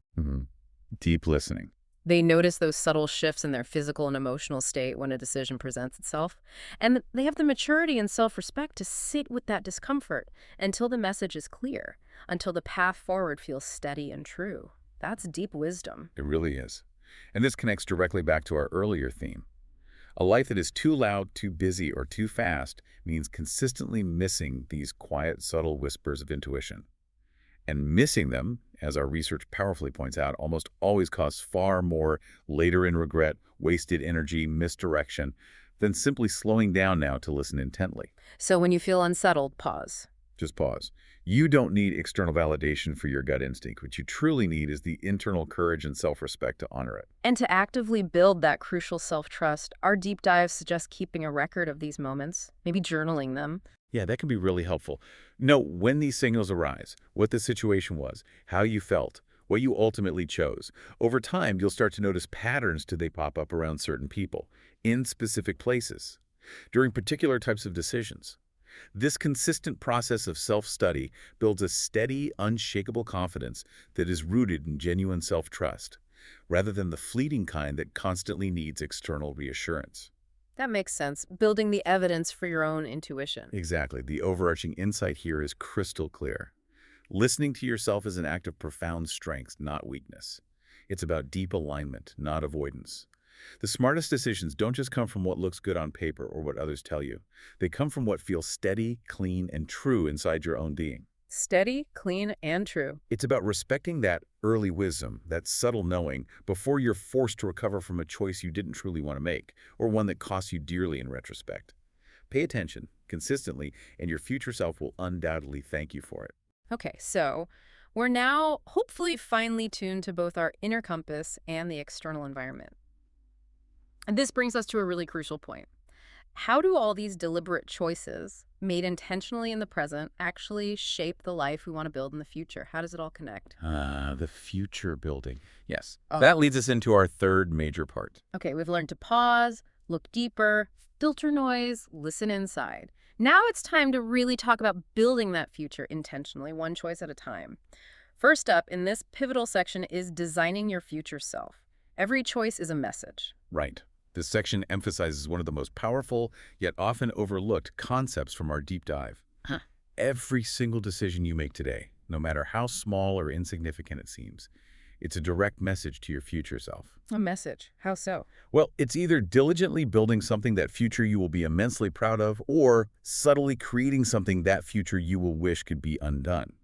Deep listening. They notice those subtle shifts in their physical and emotional state when a decision presents itself. And they have the maturity and self-respect to sit with that discomfort until the message is clear, until the path forward feels steady and true. That's deep wisdom. It really is. And this connects directly back to our earlier theme. A life that is too loud, too busy, or too fast means consistently missing these quiet, subtle whispers of intuition. And missing them, as our research powerfully points out, almost always costs far more later in regret, wasted energy, misdirection, than simply slowing down now to listen intently. So when you feel unsettled, pause. Just pause. You don't need external validation for your gut instinct. What you truly need is the internal courage and self-respect to honor it. And to actively build that crucial self-trust, our deep dive suggests keeping a record of these moments, maybe journaling them. Yeah, that can be really helpful. Know when these signals arise, what the situation was, how you felt, what you ultimately chose. Over time, you'll start to notice patterns do they pop up around certain people, in specific places, during particular types of decisions. This consistent process of self-study builds a steady, unshakable confidence that is rooted in genuine self-trust, rather than the fleeting kind that constantly needs external reassurance. That makes sense. Building the evidence for your own intuition. Exactly. The overarching insight here is crystal clear. Listening to yourself is an act of profound strength, not weakness. It's about deep alignment, not avoidance. The smartest decisions don't just come from what looks good on paper or what others tell you. They come from what feels steady, clean, and true inside your own being. Steady, clean, and true. It's about respecting that early wisdom, that subtle knowing, before you're forced to recover from a choice you didn't truly want to make, or one that costs you dearly in retrospect. Pay attention, consistently, and your future self will undoubtedly thank you for it. Okay, so we're now hopefully finely tuned to both our inner compass and the external environment. And this brings us to a really crucial point. How do all these deliberate choices, made intentionally in the present, actually shape the life we want to build in the future? How does it all connect? The future building. Yes. Oh. That leads us into our third major part. Okay, we've learned to pause, look deeper, filter noise, listen inside. Now it's time to really talk about building that future intentionally, one choice at a time. First up in this pivotal section is designing your future self. Every choice is a message. Right. This section emphasizes one of the most powerful, yet often overlooked concepts from our deep dive. Every single decision you make today, no matter how small or insignificant it seems, it's a direct message to your future self. A message? How so? Well, it's either diligently building something that future you will be immensely proud of, or subtly creating something that future you will wish could be undone.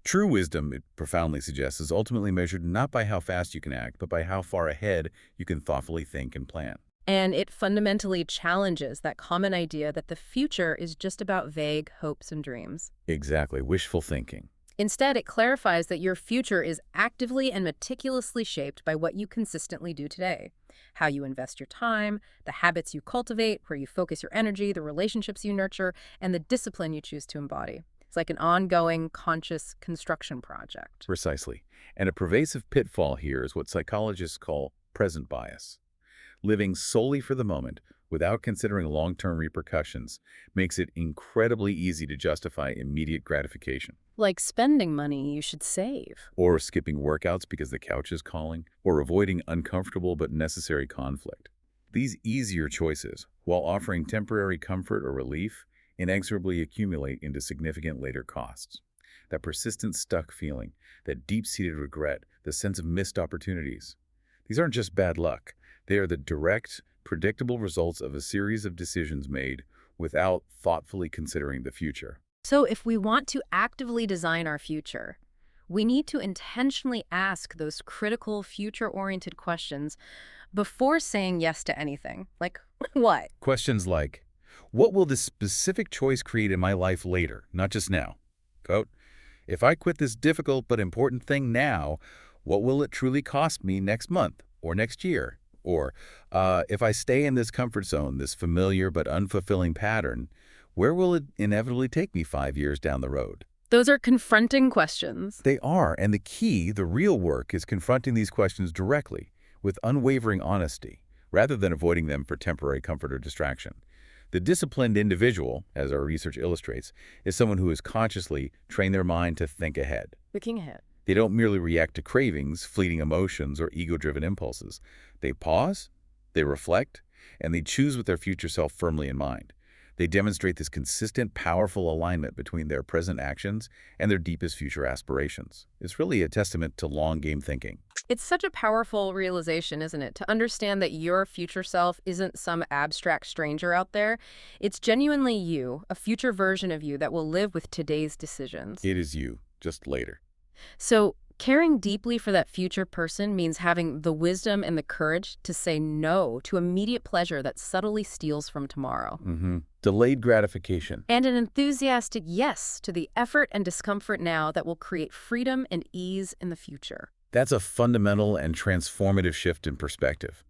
True wisdom, it profoundly suggests, is ultimately measured not by how fast you can act, but by how far ahead you can thoughtfully think and plan. And it fundamentally challenges that common idea that the future is just about vague hopes and dreams. Exactly. Wishful thinking. Instead, it clarifies that your future is actively and meticulously shaped by what you consistently do today. How you invest your time, the habits you cultivate, where you focus your energy, the relationships you nurture, and the discipline you choose to embody. It's like an ongoing, conscious construction project. Precisely. And a pervasive pitfall here is what psychologists call present bias. Living solely for the moment, without considering long-term repercussions, makes it incredibly easy to justify immediate gratification. Like spending money you should save. Or skipping workouts because the couch is calling, or avoiding uncomfortable but necessary conflict. These easier choices, while offering temporary comfort or relief, inexorably accumulate into significant later costs. That persistent stuck feeling, that deep-seated regret, the sense of missed opportunities. These aren't just bad luck. They are the direct, predictable results of a series of decisions made without thoughtfully considering the future. So if we want to actively design our future, we need to intentionally ask those critical, future-oriented questions before saying yes to anything. Like, what? Questions like, what will this specific choice create in my life later, not just now? Quote, if I quit this difficult but important thing now, what will it truly cost me next month or next year? Or, if I stay in this comfort zone, this familiar but unfulfilling pattern, where will it inevitably take me 5 years down the road? Those are confronting questions. They are, and the key, the real work, is confronting these questions directly, with unwavering honesty, rather than avoiding them for temporary comfort or distraction. The disciplined individual, as our research illustrates, is someone who has consciously trained their mind to think ahead. Looking ahead. They don't merely react to cravings, fleeting emotions, or ego-driven impulses. They pause, they reflect, and they choose with their future self firmly in mind. They demonstrate this consistent, powerful alignment between their present actions and their deepest future aspirations. It's really a testament to long-game thinking. It's such a powerful realization, isn't it? To understand that your future self isn't some abstract stranger out there. It's genuinely you, a future version of you that will live with today's decisions. It is you, just later. So, caring deeply for that future person means having the wisdom and the courage to say no to immediate pleasure that subtly steals from tomorrow. Delayed gratification. And an enthusiastic yes to the effort and discomfort now that will create freedom and ease in the future. That's a fundamental and transformative shift in perspective.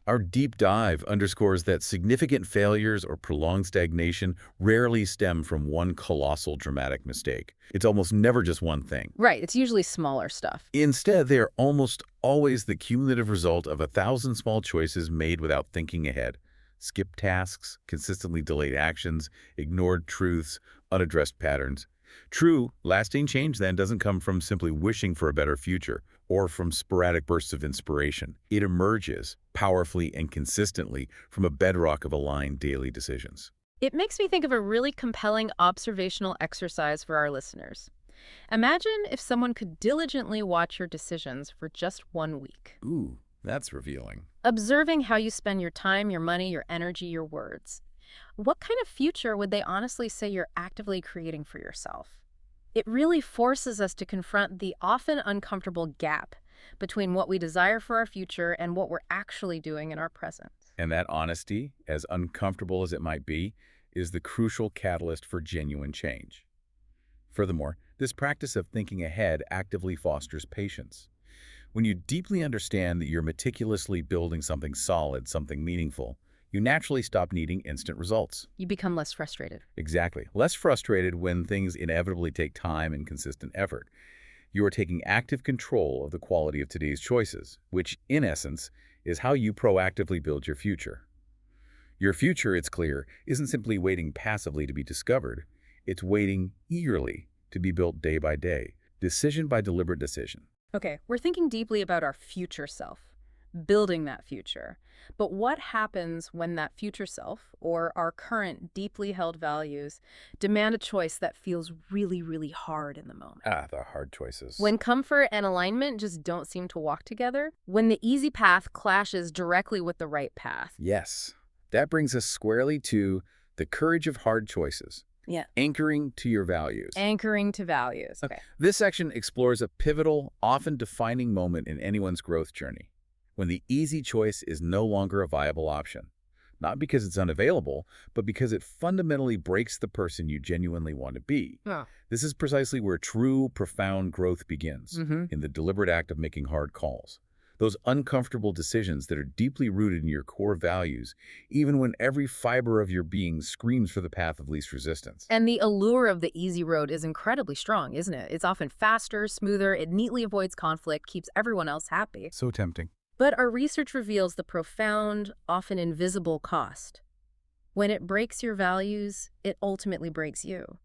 Our deep dive underscores that significant failures or prolonged stagnation rarely stem from one colossal dramatic mistake. It's almost never just one thing. Right, it's usually smaller stuff. Instead, they are almost always the cumulative result of 1,000 small choices made without thinking ahead. Skipped tasks, consistently delayed actions, ignored truths, unaddressed patterns. True, lasting change then doesn't come from simply wishing for a better future or from sporadic bursts of inspiration. It emerges powerfully and consistently from a bedrock of aligned daily decisions. It makes me think of a really compelling observational exercise for our listeners. Imagine if someone could diligently watch your decisions for just 1 week. Ooh, that's revealing. Observing how you spend your time, your money, your energy, your words. What kind of future would they honestly say you're actively creating for yourself? It really forces us to confront the often uncomfortable gap between what we desire for our future and what we're actually doing in our present. And that honesty, as uncomfortable as it might be, is the crucial catalyst for genuine change. Furthermore, this practice of thinking ahead actively fosters patience. When you deeply understand that you're meticulously building something solid, something meaningful, you naturally stop needing instant results. You become less frustrated. Exactly. Less frustrated when things inevitably take time and consistent effort. You are taking active control of the quality of today's choices, which, in essence, is how you proactively build your future. Your future, it's clear, isn't simply waiting passively to be discovered. It's waiting eagerly to be built day by day, decision by deliberate decision. Okay, we're thinking deeply about our future self, building that future. But what happens when that future self, or our current deeply held values, demand a choice that feels really, really hard in the moment? The hard choices. When comfort and alignment just don't seem to walk together? When the easy path clashes directly with the right path? Yes. That brings us squarely to the courage of hard choices. Yeah. Anchoring to your values. Anchoring to values. Okay. This section explores a pivotal, often defining moment in anyone's growth journey, when the easy choice is no longer a viable option. not because it's unavailable, but because it fundamentally breaks the person you genuinely want to be. Yeah. This is precisely where true, profound growth begins, Mm-hmm. in the deliberate act of making hard calls. Those uncomfortable decisions that are deeply rooted in your core values, even when every fiber of your being screams for the path of least resistance. And the allure of the easy road is incredibly strong, isn't it? It's often faster, smoother, it neatly avoids conflict, keeps everyone else happy. So tempting. But our research reveals the profound, often invisible cost. When it breaks your values, it ultimately breaks you.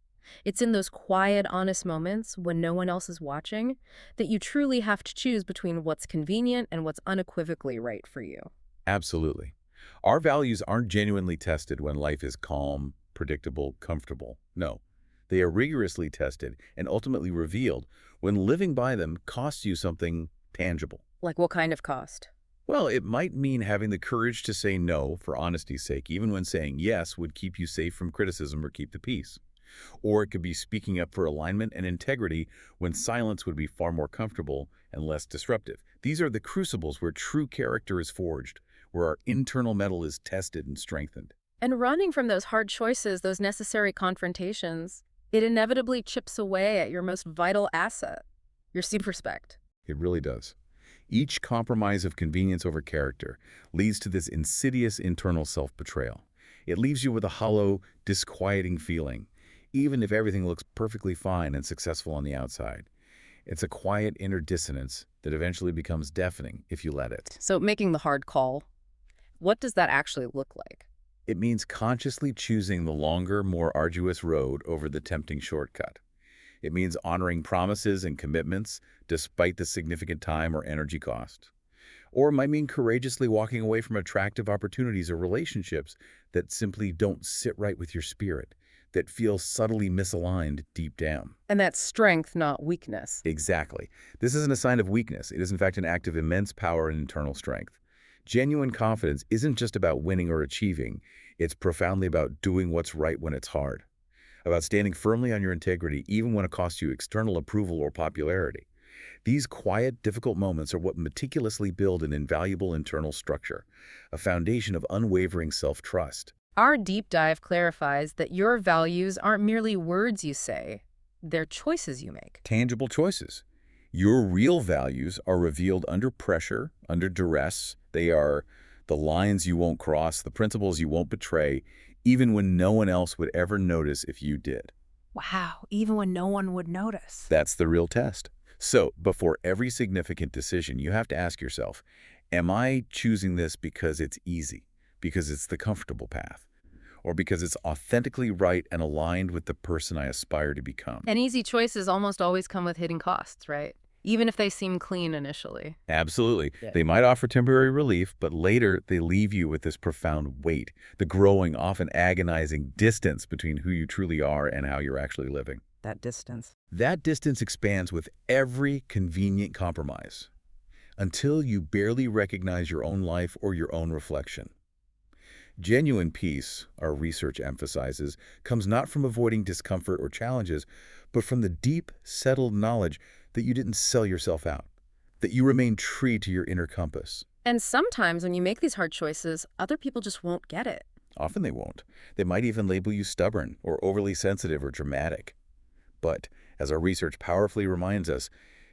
It's in those quiet, honest moments when no one else is watching that you truly have to choose between what's convenient and what's unequivocally right for you. Absolutely. Our values aren't genuinely tested when life is calm, predictable, comfortable. No. They are rigorously tested and ultimately revealed when living by them costs you something tangible. Like what kind of cost? Well, it might mean having the courage to say no for honesty's sake, even when saying yes would keep you safe from criticism or keep the peace. Or it could be speaking up for alignment and integrity when silence would be far more comfortable and less disruptive. These are the crucibles where true character is forged, where our internal metal is tested and strengthened. And running from those hard choices, those necessary confrontations, it inevitably chips away at your most vital asset, your self-respect. It really does. Each compromise of convenience over character leads to this insidious internal self-betrayal. It leaves you with a hollow, disquieting feeling, even if everything looks perfectly fine and successful on the outside. It's a quiet inner dissonance that eventually becomes deafening if you let it. So making the hard call, what does that actually look like? It means consciously choosing the longer, more arduous road over the tempting shortcut. It means honoring promises and commitments despite the significant time or energy cost. Or it might mean courageously walking away from attractive opportunities or relationships that simply don't sit right with your spirit, that feel subtly misaligned deep down. And that's strength, not weakness. Exactly. This isn't a sign of weakness. It is, in fact, an act of immense power and internal strength. Genuine confidence isn't just about winning or achieving. It's profoundly about doing what's right when it's hard, about standing firmly on your integrity even when it costs you external approval or popularity. These quiet, difficult moments are what meticulously build an invaluable internal structure, a foundation of unwavering self-trust. Our deep dive clarifies that your values aren't merely words you say, they're choices you make. Tangible choices. Your real values are revealed under pressure, under duress. They are the lines you won't cross, the principles you won't betray, even when no one else would ever notice if you did. Wow, even when no one would notice. That's the real test. So, before every significant decision, you have to ask yourself, am I choosing this because it's easy, because it's the comfortable path, or because it's authentically right and aligned with the person I aspire to become? And easy choices almost always come with hidden costs, right? Even if they seem clean initially. Absolutely. Yeah. They might offer temporary relief, but later they leave you with this profound weight, the growing, often agonizing distance between who you truly are and how you're actually living. That distance. That distance expands with every convenient compromise, until you barely recognize your own life or your own reflection. Genuine peace, our research emphasizes, comes not from avoiding discomfort or challenges, but from the deep, settled knowledge that you didn't sell yourself out, that you remain true to your inner compass. And sometimes when you make these hard choices, other people just won't get it. Often they won't. They might even label you stubborn or overly sensitive or dramatic. But, as our research powerfully reminds us,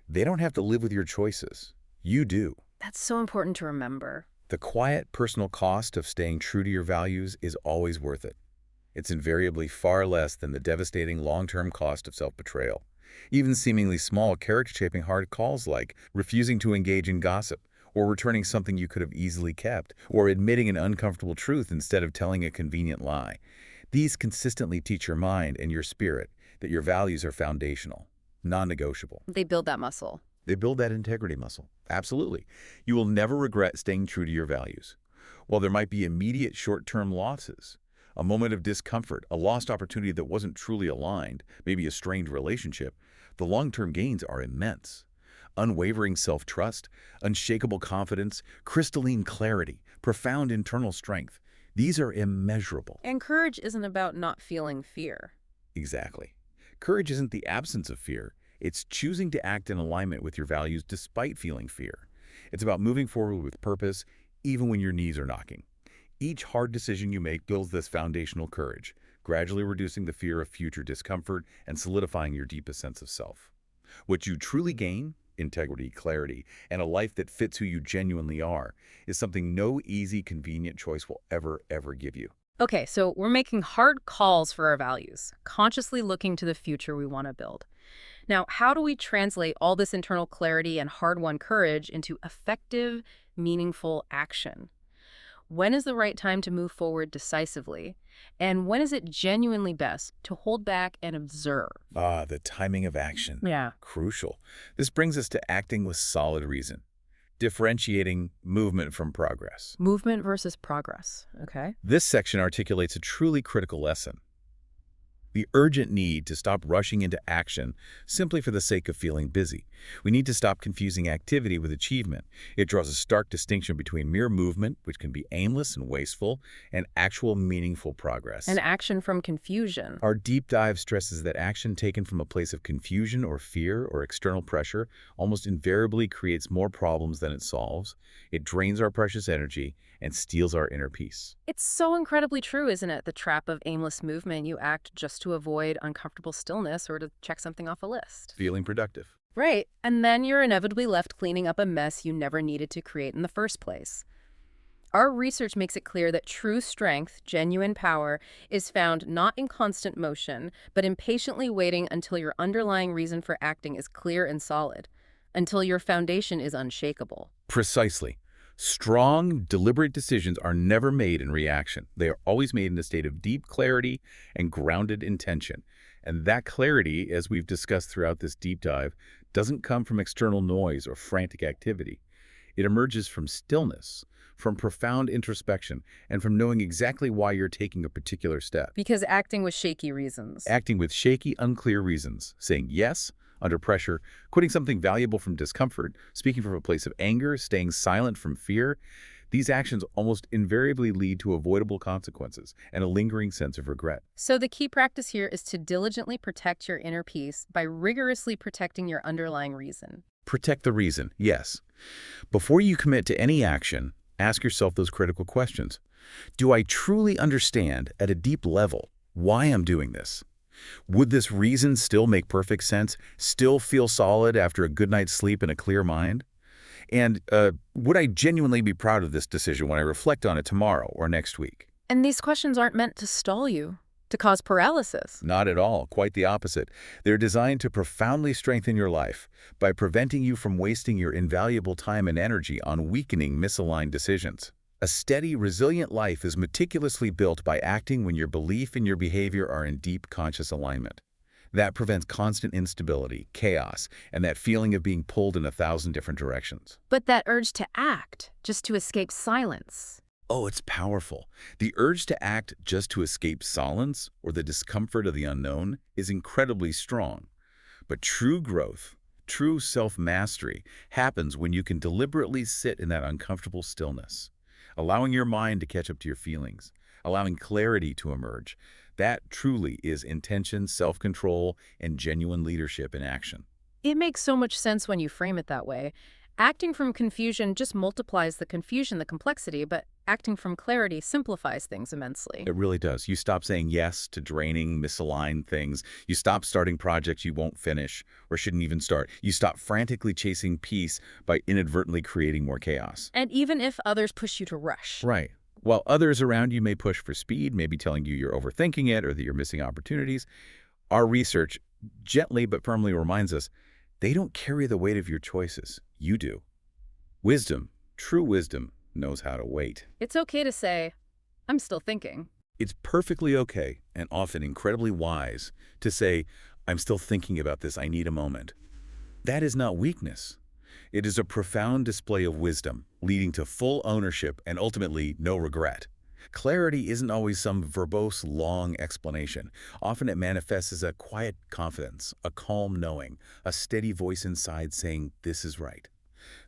they don't have to live with your choices. You do. That's so important to remember. The quiet, personal cost of staying true to your values is always worth it. It's invariably far less than the devastating long-term cost of self-betrayal. Even seemingly small, character-shaping hard calls like refusing to engage in gossip, or returning something you could have easily kept, or admitting an uncomfortable truth instead of telling a convenient lie. These consistently teach your mind and your spirit that your values are foundational, non-negotiable. They build that muscle. They build that integrity muscle. Absolutely. You will never regret staying true to your values. While there might be immediate short-term losses, a moment of discomfort, a lost opportunity that wasn't truly aligned, maybe a strained relationship, the long-term gains are immense. Unwavering self-trust, unshakable confidence, crystalline clarity, profound internal strength. These are immeasurable. And courage isn't about not feeling fear. Exactly. Courage isn't the absence of fear. It's choosing to act in alignment with your values despite feeling fear. It's about moving forward with purpose, even when your knees are knocking, Each hard decision you make builds this foundational courage, gradually reducing the fear of future discomfort and solidifying your deepest sense of self. What you truly gain, integrity, clarity, and a life that fits who you genuinely are, is something no easy, convenient choice will ever give you. Okay, so we're making hard calls for our values, consciously looking to the future we want to build. Now, how do we translate all this internal clarity and hard-won courage into effective, meaningful action? When is the right time to move forward decisively? And when is it genuinely best to hold back and observe? Ah, the timing of action. Yeah. Crucial. This brings us to acting with solid reason, differentiating movement from progress. Movement versus progress. Okay. This section articulates a truly critical lesson. The urgent need to stop rushing into action simply for the sake of feeling busy. We need to stop confusing activity with achievement. It draws a stark distinction between mere movement, which can be aimless and wasteful, and actual meaningful progress. And action from confusion. Our deep dive stresses that action taken from a place of confusion or fear or external pressure almost invariably creates more problems than it solves. It drains our precious energy and steals our inner peace. It's so incredibly true, isn't it? The trap of aimless movement. You act just to avoid uncomfortable stillness or to check something off a list. Feeling productive. Right. And then you're inevitably left cleaning up a mess you never needed to create in the first place. Our research makes it clear that true strength, genuine power, is found not in constant motion, but in patiently waiting until your underlying reason for acting is clear and solid, until your foundation is unshakable. Precisely. Strong, deliberate decisions are never made in reaction. They are always made in a state of deep clarity and grounded intention. And that clarity, as we've discussed throughout this deep dive, doesn't come from external noise or frantic activity. It emerges from stillness, from profound introspection, and from knowing exactly why you're taking a particular step. Because acting with shaky reasons. Acting with shaky, unclear reasons, saying yes under pressure, quitting something valuable from discomfort, speaking from a place of anger, staying silent from fear. These actions almost invariably lead to avoidable consequences and a lingering sense of regret. So the key practice here is to diligently protect your inner peace by rigorously protecting your underlying reason. Protect the reason, yes. Before you commit to any action, ask yourself those critical questions. Do I truly understand at a deep level why I'm doing this? Would this reason still make perfect sense, still feel solid after a good night's sleep and a clear mind? And would I genuinely be proud of this decision when I reflect on it tomorrow or next week? And these questions aren't meant to stall you, to cause paralysis. Not at all, quite the opposite. They're designed to profoundly strengthen your life by preventing you from wasting your invaluable time and energy on weakening, misaligned decisions. A steady, resilient life is meticulously built by acting when your belief and your behavior are in deep conscious alignment. That prevents constant instability, chaos, and that feeling of being pulled in 1,000 different directions. But that urge to act, just to escape silence. Oh, it's powerful. The urge to act just to escape silence or the discomfort of the unknown is incredibly strong. But true growth, true self-mastery happens when you can deliberately sit in that uncomfortable stillness, allowing your mind to catch up to your feelings, allowing clarity to emerge. That truly is intention, self-control, and genuine leadership in action. It makes so much sense when you frame it that way. Acting from confusion just multiplies the confusion, the complexity, but acting from clarity simplifies things immensely. It really does. You stop saying yes to draining, misaligned things. You stop starting projects you won't finish or shouldn't even start. You stop frantically chasing peace by inadvertently creating more chaos. And even if others push you to rush. Right. While others around you may push for speed, maybe telling you you're overthinking it or that you're missing opportunities, our research gently but firmly reminds us they don't carry the weight of your choices. You do. Wisdom, true wisdom, knows how to wait. It's okay to say, I'm still thinking. It's perfectly okay, and often incredibly wise, to say, I'm still thinking about this, I need a moment. That is not weakness. It is a profound display of wisdom, leading to full ownership and ultimately no regret. Clarity isn't always some verbose, long explanation. Often it manifests as a quiet confidence, a calm knowing, a steady voice inside saying, this is right.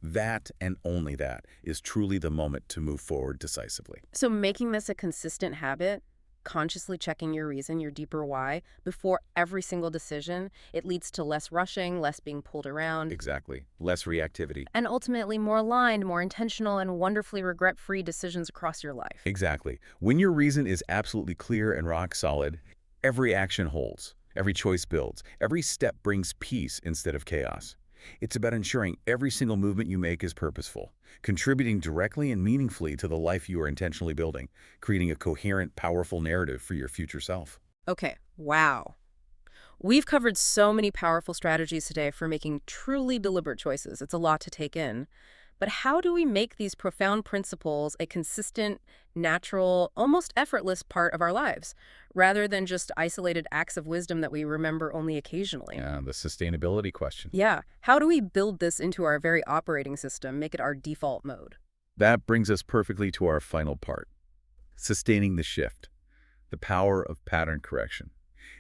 That, and only that, is truly the moment to move forward decisively. So making this a consistent habit, consciously checking your reason, your deeper why, before every single decision, it leads to less rushing, less being pulled around, Exactly. Less reactivity. and ultimately more aligned, more intentional, and wonderfully regret-free decisions across your life. Exactly. When your reason is absolutely clear and rock solid, every action holds, every choice builds, every step brings peace instead of chaos. It's about ensuring every single movement you make is purposeful, contributing directly and meaningfully to the life you are intentionally building, creating a coherent, powerful narrative for your future self. Okay, wow. We've covered so many powerful strategies today for making truly deliberate choices. It's a lot to take in. But how do we make these profound principles a consistent, natural, almost effortless part of our lives, rather than just isolated acts of wisdom that we remember only occasionally? Yeah, the sustainability question. Yeah, how do we build this into our very operating system, make it our default mode? That brings us perfectly to our final part, sustaining the shift, the power of pattern correction.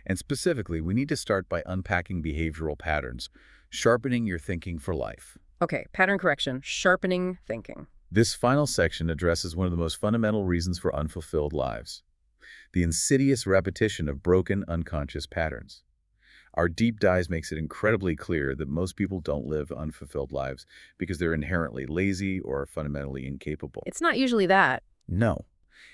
And specifically, we need to start by unpacking behavioral patterns, sharpening your thinking for life. Okay, pattern correction, sharpening thinking. This final section addresses one of the most fundamental reasons for unfulfilled lives, the insidious repetition of broken, unconscious patterns. Our deep dive makes it incredibly clear that most people don't live unfulfilled lives because they're inherently lazy or fundamentally incapable. It's not usually that. No.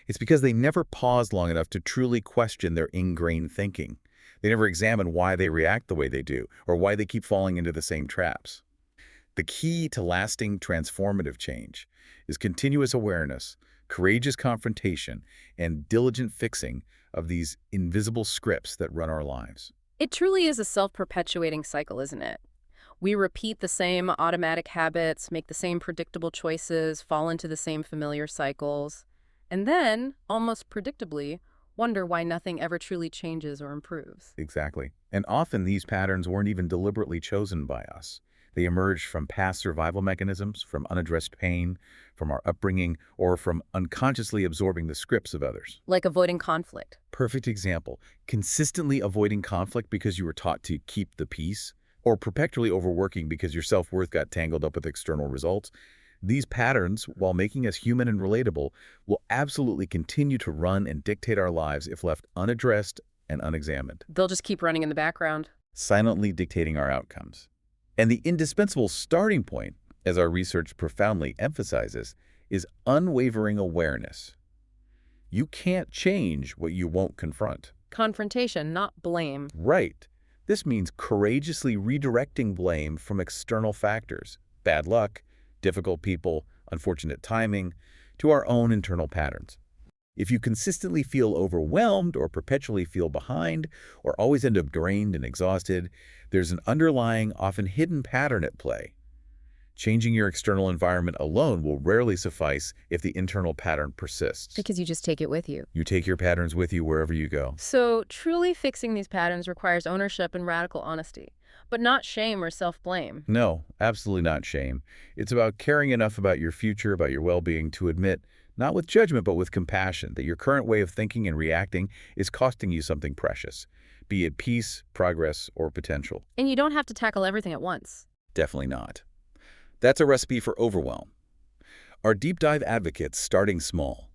It's because they never pause long enough to truly question their ingrained thinking. They never examine why they react the way they do or why they keep falling into the same traps. The key to lasting transformative change is continuous awareness, courageous confrontation, and diligent fixing of these invisible scripts that run our lives. It truly is a self-perpetuating cycle, isn't it? We repeat the same automatic habits, make the same predictable choices, fall into the same familiar cycles, and then, almost predictably, wonder why nothing ever truly changes or improves. Exactly. And often these patterns weren't even deliberately chosen by us. They emerged from past survival mechanisms, from unaddressed pain, from our upbringing, or from unconsciously absorbing the scripts of others. Like avoiding conflict. Perfect example. Consistently avoiding conflict because you were taught to keep the peace, or perpetually overworking because your self-worth got tangled up with external results. These patterns, while making us human and relatable, will absolutely continue to run and dictate our lives if left unaddressed and unexamined, They'll just keep running in the background. silently dictating our outcomes. And the indispensable starting point, as our research profoundly emphasizes, is unwavering awareness. You can't change what you won't confront. Confrontation, not blame. Right. This means courageously redirecting blame from external factors, bad luck, difficult people, unfortunate timing, to our own internal patterns. If you consistently feel overwhelmed or perpetually feel behind or always end up drained and exhausted, there's an underlying, often hidden pattern at play. Changing your external environment alone will rarely suffice if the internal pattern persists. Because you just take it with you. You take your patterns with you wherever you go. So, truly fixing these patterns requires ownership and radical honesty, but not shame or self-blame. No, absolutely not shame. It's about caring enough about your future, about your well-being, to admit, not with judgment but with compassion, that your current way of thinking and reacting is costing you something precious, be it peace, progress, or potential. And you don't have to tackle everything at once. Definitely not. That's a recipe for overwhelm. Our deep dive advocates starting small.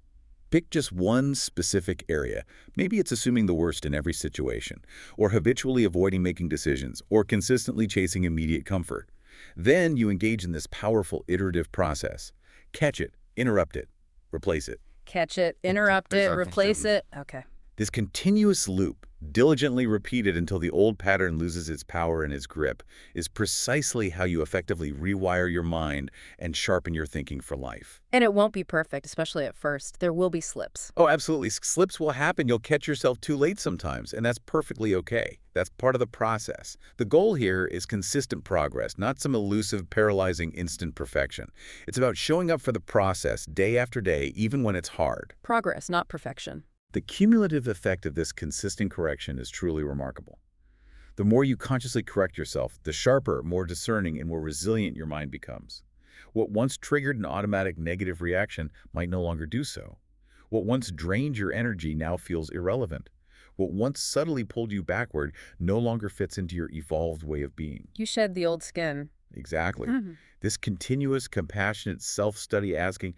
Pick just one specific area. Maybe it's assuming the worst in every situation, or habitually avoiding making decisions, or consistently chasing immediate comfort. Then you engage in this powerful iterative process. Catch it, interrupt it, replace it. Catch it, interrupt it, replace it. Okay. This continuous loop, diligently repeated until the old pattern loses its power and its grip, is precisely how you effectively rewire your mind and sharpen your thinking for life. And it won't be perfect, especially at first. There will be slips. Oh, absolutely. Slips will happen. You'll catch yourself too late sometimes, and that's perfectly okay. That's part of the process. The goal here is consistent progress, not some elusive, paralyzing instant perfection. It's about showing up for the process day after day, even when it's hard. Progress, not perfection. The cumulative effect of this consistent correction is truly remarkable. The more you consciously correct yourself, the sharper, more discerning, and more resilient your mind becomes. What once triggered an automatic negative reaction might no longer do so. What once drained your energy now feels irrelevant. What once subtly pulled you backward no longer fits into your evolved way of being. You shed the old skin. Exactly. This continuous, compassionate self-study asking,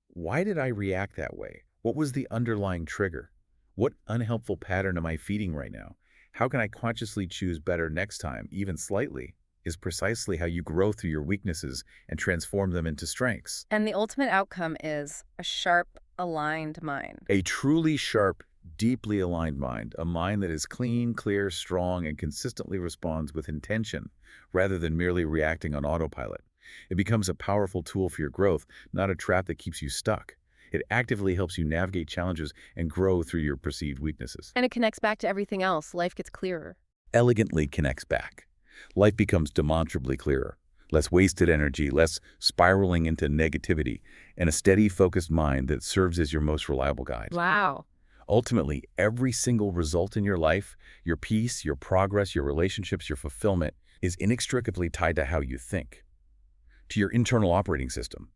why did I react that way? What was the underlying trigger? What unhelpful pattern am I feeding right now? How can I consciously choose better next time, even slightly? Is precisely how you grow through your weaknesses and transform them into strengths. And the ultimate outcome is a sharp, aligned mind. A truly sharp, deeply aligned mind, a mind that is clean, clear, strong, and consistently responds with intention, rather than merely reacting on autopilot. It becomes a powerful tool for your growth, not a trap that keeps you stuck. It actively helps you navigate challenges and grow through your perceived weaknesses. And it connects back to everything else. Life gets clearer. Elegantly connects back. Life becomes demonstrably clearer. Less wasted energy, less spiraling into negativity, and a steady, focused mind that serves as your most reliable guide. Wow. Ultimately, every single result in your life, your peace, your progress, your relationships, your fulfillment, is inextricably tied to how you think, to your internal operating system.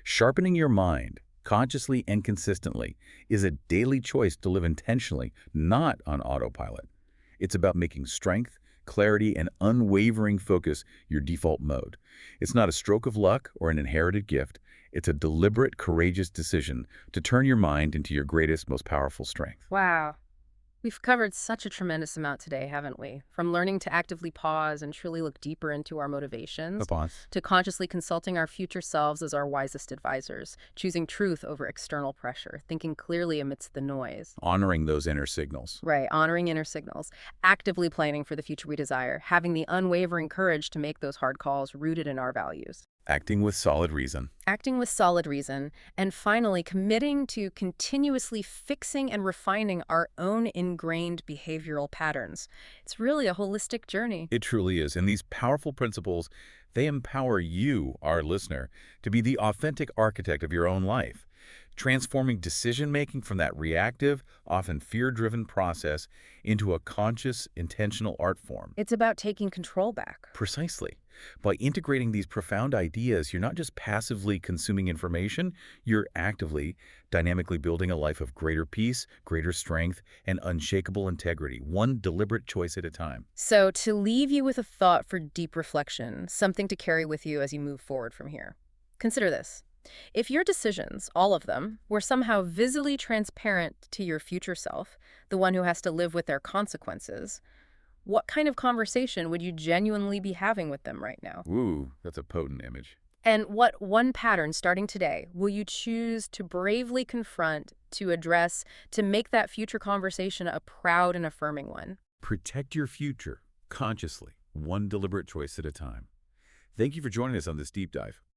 Sharpening your mind, consciously and consistently, is a daily choice to live intentionally, not on autopilot. It's about making strength, clarity, and unwavering focus your default mode. It's not a stroke of luck or an inherited gift. It's a deliberate, courageous decision to turn your mind into your greatest, most powerful strength. Wow. We've covered such a tremendous amount today, haven't we? From learning to actively pause and truly look deeper into our motivations, Pause. to consciously consulting our future selves as our wisest advisors, choosing truth over external pressure, thinking clearly amidst the noise. Honoring those inner signals. Right, honoring inner signals, actively planning for the future we desire, having the unwavering courage to make those hard calls rooted in our values. Acting with solid reason. Acting with solid reason, and finally committing to continuously fixing and refining our own ingrained behavioral patterns. It's really a holistic journey. It truly is. And these powerful principles, they empower you, our listener, to be the authentic architect of your own life, transforming decision-making from that reactive, often fear-driven process into a conscious, intentional art form. It's about taking control back. Precisely. By integrating these profound ideas, you're not just passively consuming information, you're actively, dynamically building a life of greater peace, greater strength, and unshakable integrity, one deliberate choice at a time. So, to leave you with a thought for deep reflection, something to carry with you as you move forward from here. Consider this. If your decisions, all of them, were somehow visibly transparent to your future self, the one who has to live with their consequences, what kind of conversation would you genuinely be having with them right now? Ooh, that's a potent image. And what one pattern starting today will you choose to bravely confront, to address, to make that future conversation a proud and affirming one? Protect your future consciously, one deliberate choice at a time. Thank you for joining us on this deep dive.